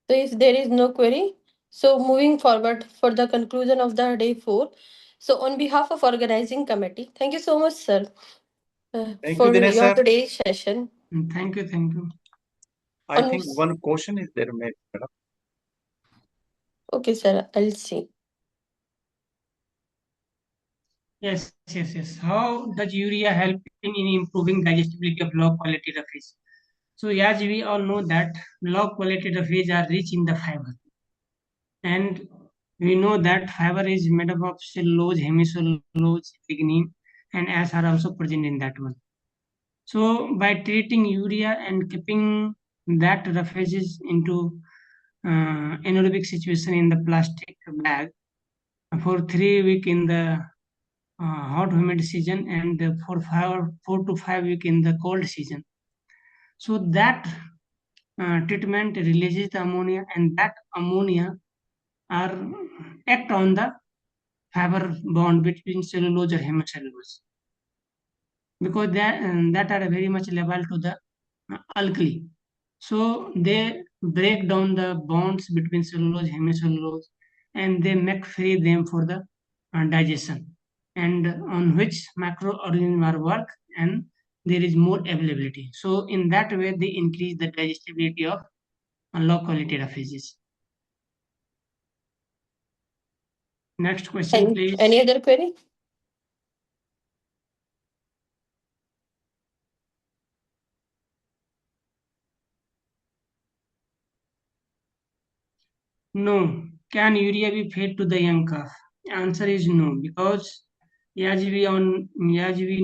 So, if there is no query, so moving forward for the conclusion of the day 4. So, on behalf of organizing committee, thank you so much, sir, Thank you, for Dinesh your sir. today's session. Thank you, thank you. I On, think one question is there, madam. okay, sir, I'll see. Yes. How does urea help in improving digestibility of low quality fish? So, as we all know that low quality fish are rich in the fiber, and we know that fiber is made up of cellulose, hemicellulose, lignin, and as are also present in that one. So, by treating urea and keeping that refuges into anaerobic situation in the plastic bag for 3 weeks in the hot humid season and for 4 to 5 weeks in the cold season. So that treatment releases the ammonia, and that ammonia are act on the fiber bond between cellulose or hemicellulose, because that are very much level to the alkali. So they break down the bonds between cellulose, hemicellulose, and they make free them for the digestion, and on which macroorganisms are work, and there is more availability. So in that way, they increase the digestibility of low quality refuges. Next question, Any please. other query? No. Can urea be fed to the young calf? Answer is no, because as we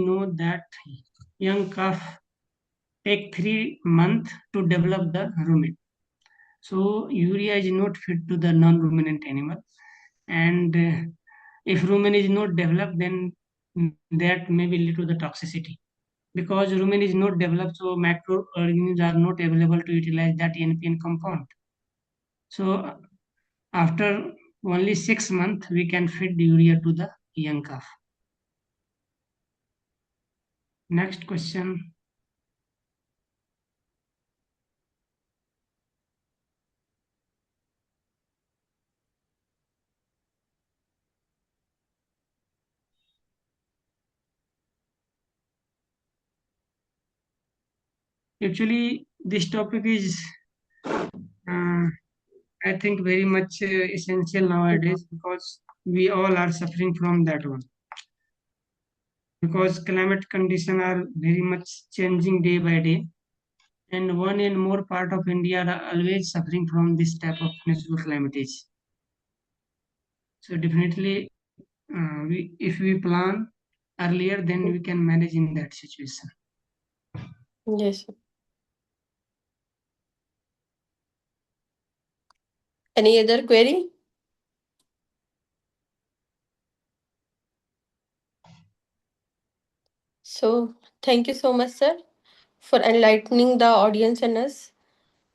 know that young calf take 3 months to develop the rumen. So urea is not fit to the non-ruminant animal, and if rumen is not developed, then that may be lead to the toxicity, because rumen is not developed, so macroorganisms are not available to utilize that NPN compound. So after only 6 months, we can feed urea to the young calf. Next question. Actually, this topic is, uh, I think, very much essential nowadays, because we all are suffering from that one. Because climate conditions are very much changing day by day, and one and more part of India are always suffering from this type of natural climate. So definitely, if we plan earlier, then we can manage in that situation. Yes. Any other query? So, thank you so much, sir, for enlightening the audience and us.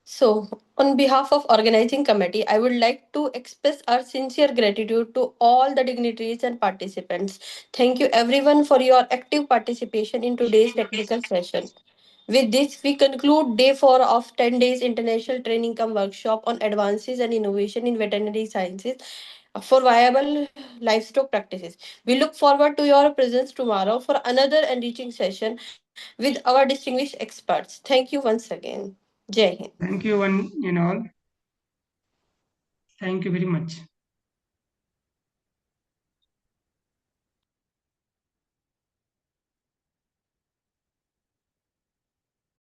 So, on behalf of organizing committee, I would like to express our sincere gratitude to all the dignitaries and participants. Thank you everyone for your active participation in today's technical session. With this, we conclude day 4 of 10 days international training come workshop on advances and innovation in veterinary sciences for viable livestock practices. We look forward to your presence tomorrow for another enriching session with our distinguished experts. Thank you once again. Jai Hind. Thank you, one and all. Thank you very much.